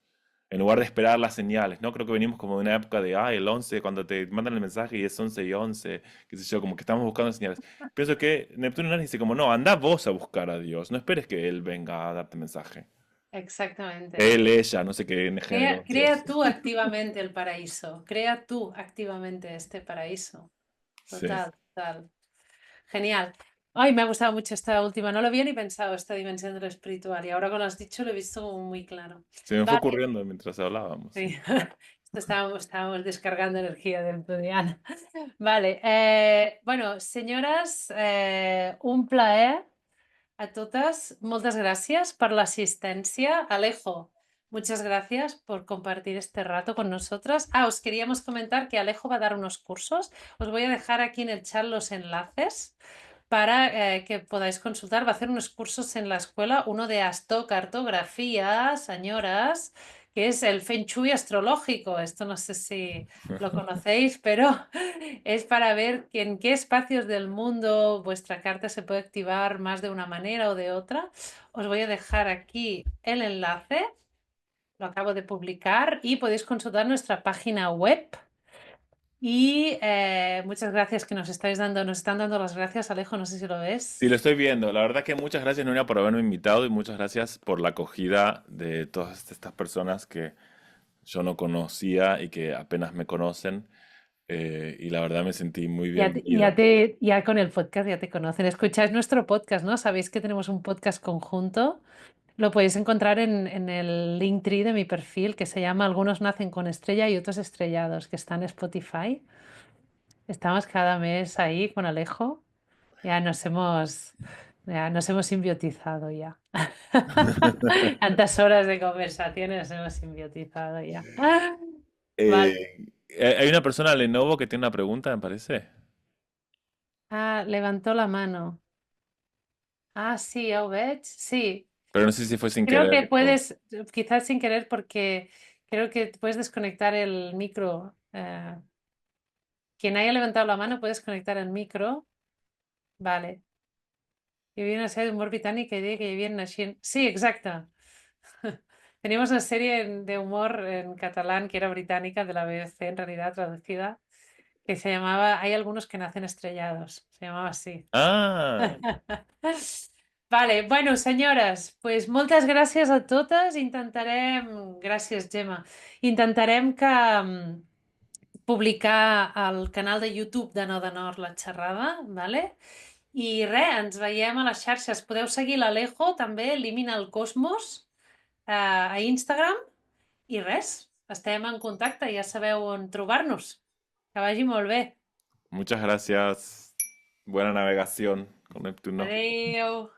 En lugar de esperar las señales, ¿no? Creo que venimos como de una época de, el 11 cuando te mandan el mensaje y es 11 y 11, qué sé yo, como que estamos buscando señales. Pienso que Neptuno en Aries dice como, no, anda vos a buscar a Dios, no esperes que Él venga a darte mensaje. Exactamente. Él, ella, no sé qué Crea, género, crea Dios. tú activamente el paraíso, crea tú activamente este paraíso. Sí, Total, total. Genial. Ay, me ha gustado mucho esta última. No lo había ni pensado, esta dimensión de lo espiritual. Y ahora que lo has dicho, lo he visto como muy claro. se me fue Vale, ocurriendo mientras hablábamos, sí. sí. Estábamos descargando energía del Diana. Vale, bueno, senyores, un plaer a totes. Moltes gràcies per l'assistència. Alejo, Muchas gracias por compartir este rato con nosotras. Ah, os queríamos comentar que Alejo va a dar unos cursos. Os voy a dejar aquí en el chat los enlaces para que podáis consultar. Va a hacer unos cursos en la escuela, uno de astrocartografía, señoras, que es el Feng Shui astrológico. Esto no sé si lo conocéis, pero es para ver en qué espacios del mundo vuestra carta se puede activar más de una manera o de otra. Os voy a dejar aquí el enlace. Lo acabo de publicar y podéis consultar nuestra página web. Y muchas gracias que nos están dando las gracias, Alejo, no sé si lo Sí, ves. lo estoy viendo. La verdad que muchas gracias, Nuria, por haberme invitado y muchas gracias por la acogida de todas estas personas que yo no conocía y que apenas me conocen. Y la verdad me sentí muy bienvenido. Ya con el podcast ya te conocen. Escucháis nuestro podcast, ¿no? Sabéis que tenemos un podcast conjunto. Lo podéis encontrar en el Linktree de mi perfil que se llama Algunos nacen con estrella y otros estrellados, que está en Spotify. Estamos cada mes ahí con Alejo. Ya nos hemos, ya nos hemos simbiotizado ya. Tantas horas de conversaciones nos hemos simbiotizado ya. Vale. Hay una persona de Lenovo que tiene una pregunta, me parece. Ah, levantó la mano. Ah, sí, ja ho veig. Sí, Pero no sé si fue sin creo que querer. puedes, quizás sin querer, porque creo que puedes desconectar el micro. Quien haya levantado la mano, puedes conectar el micro. Vale. Hi havia una sèrie d'humor britànic que deia que hi havia naixent. Sí, exacte. Teníamos una serie de humor en catalán que era británica de la BBC, en realidad traducida, que se llamaba Hay algunos que nacen estrellados. Se llamaba así. Ah, Vale, bueno, senyores, pues moltes gràcies a totes. Intentarem, gràcies, Gemma, intentarem que publicar al canal de YouTube de No de Nord la xerrada, vale? I res, ens veiem a les xarxes. Podeu seguir l'Alejo també, Elimina el Cosmos, a Instagram. I res, estem en contacte, ja sabeu on trobar-nos. Que vagi molt bé. muchas gracias. Buena navegación con Neptuno. Adéu.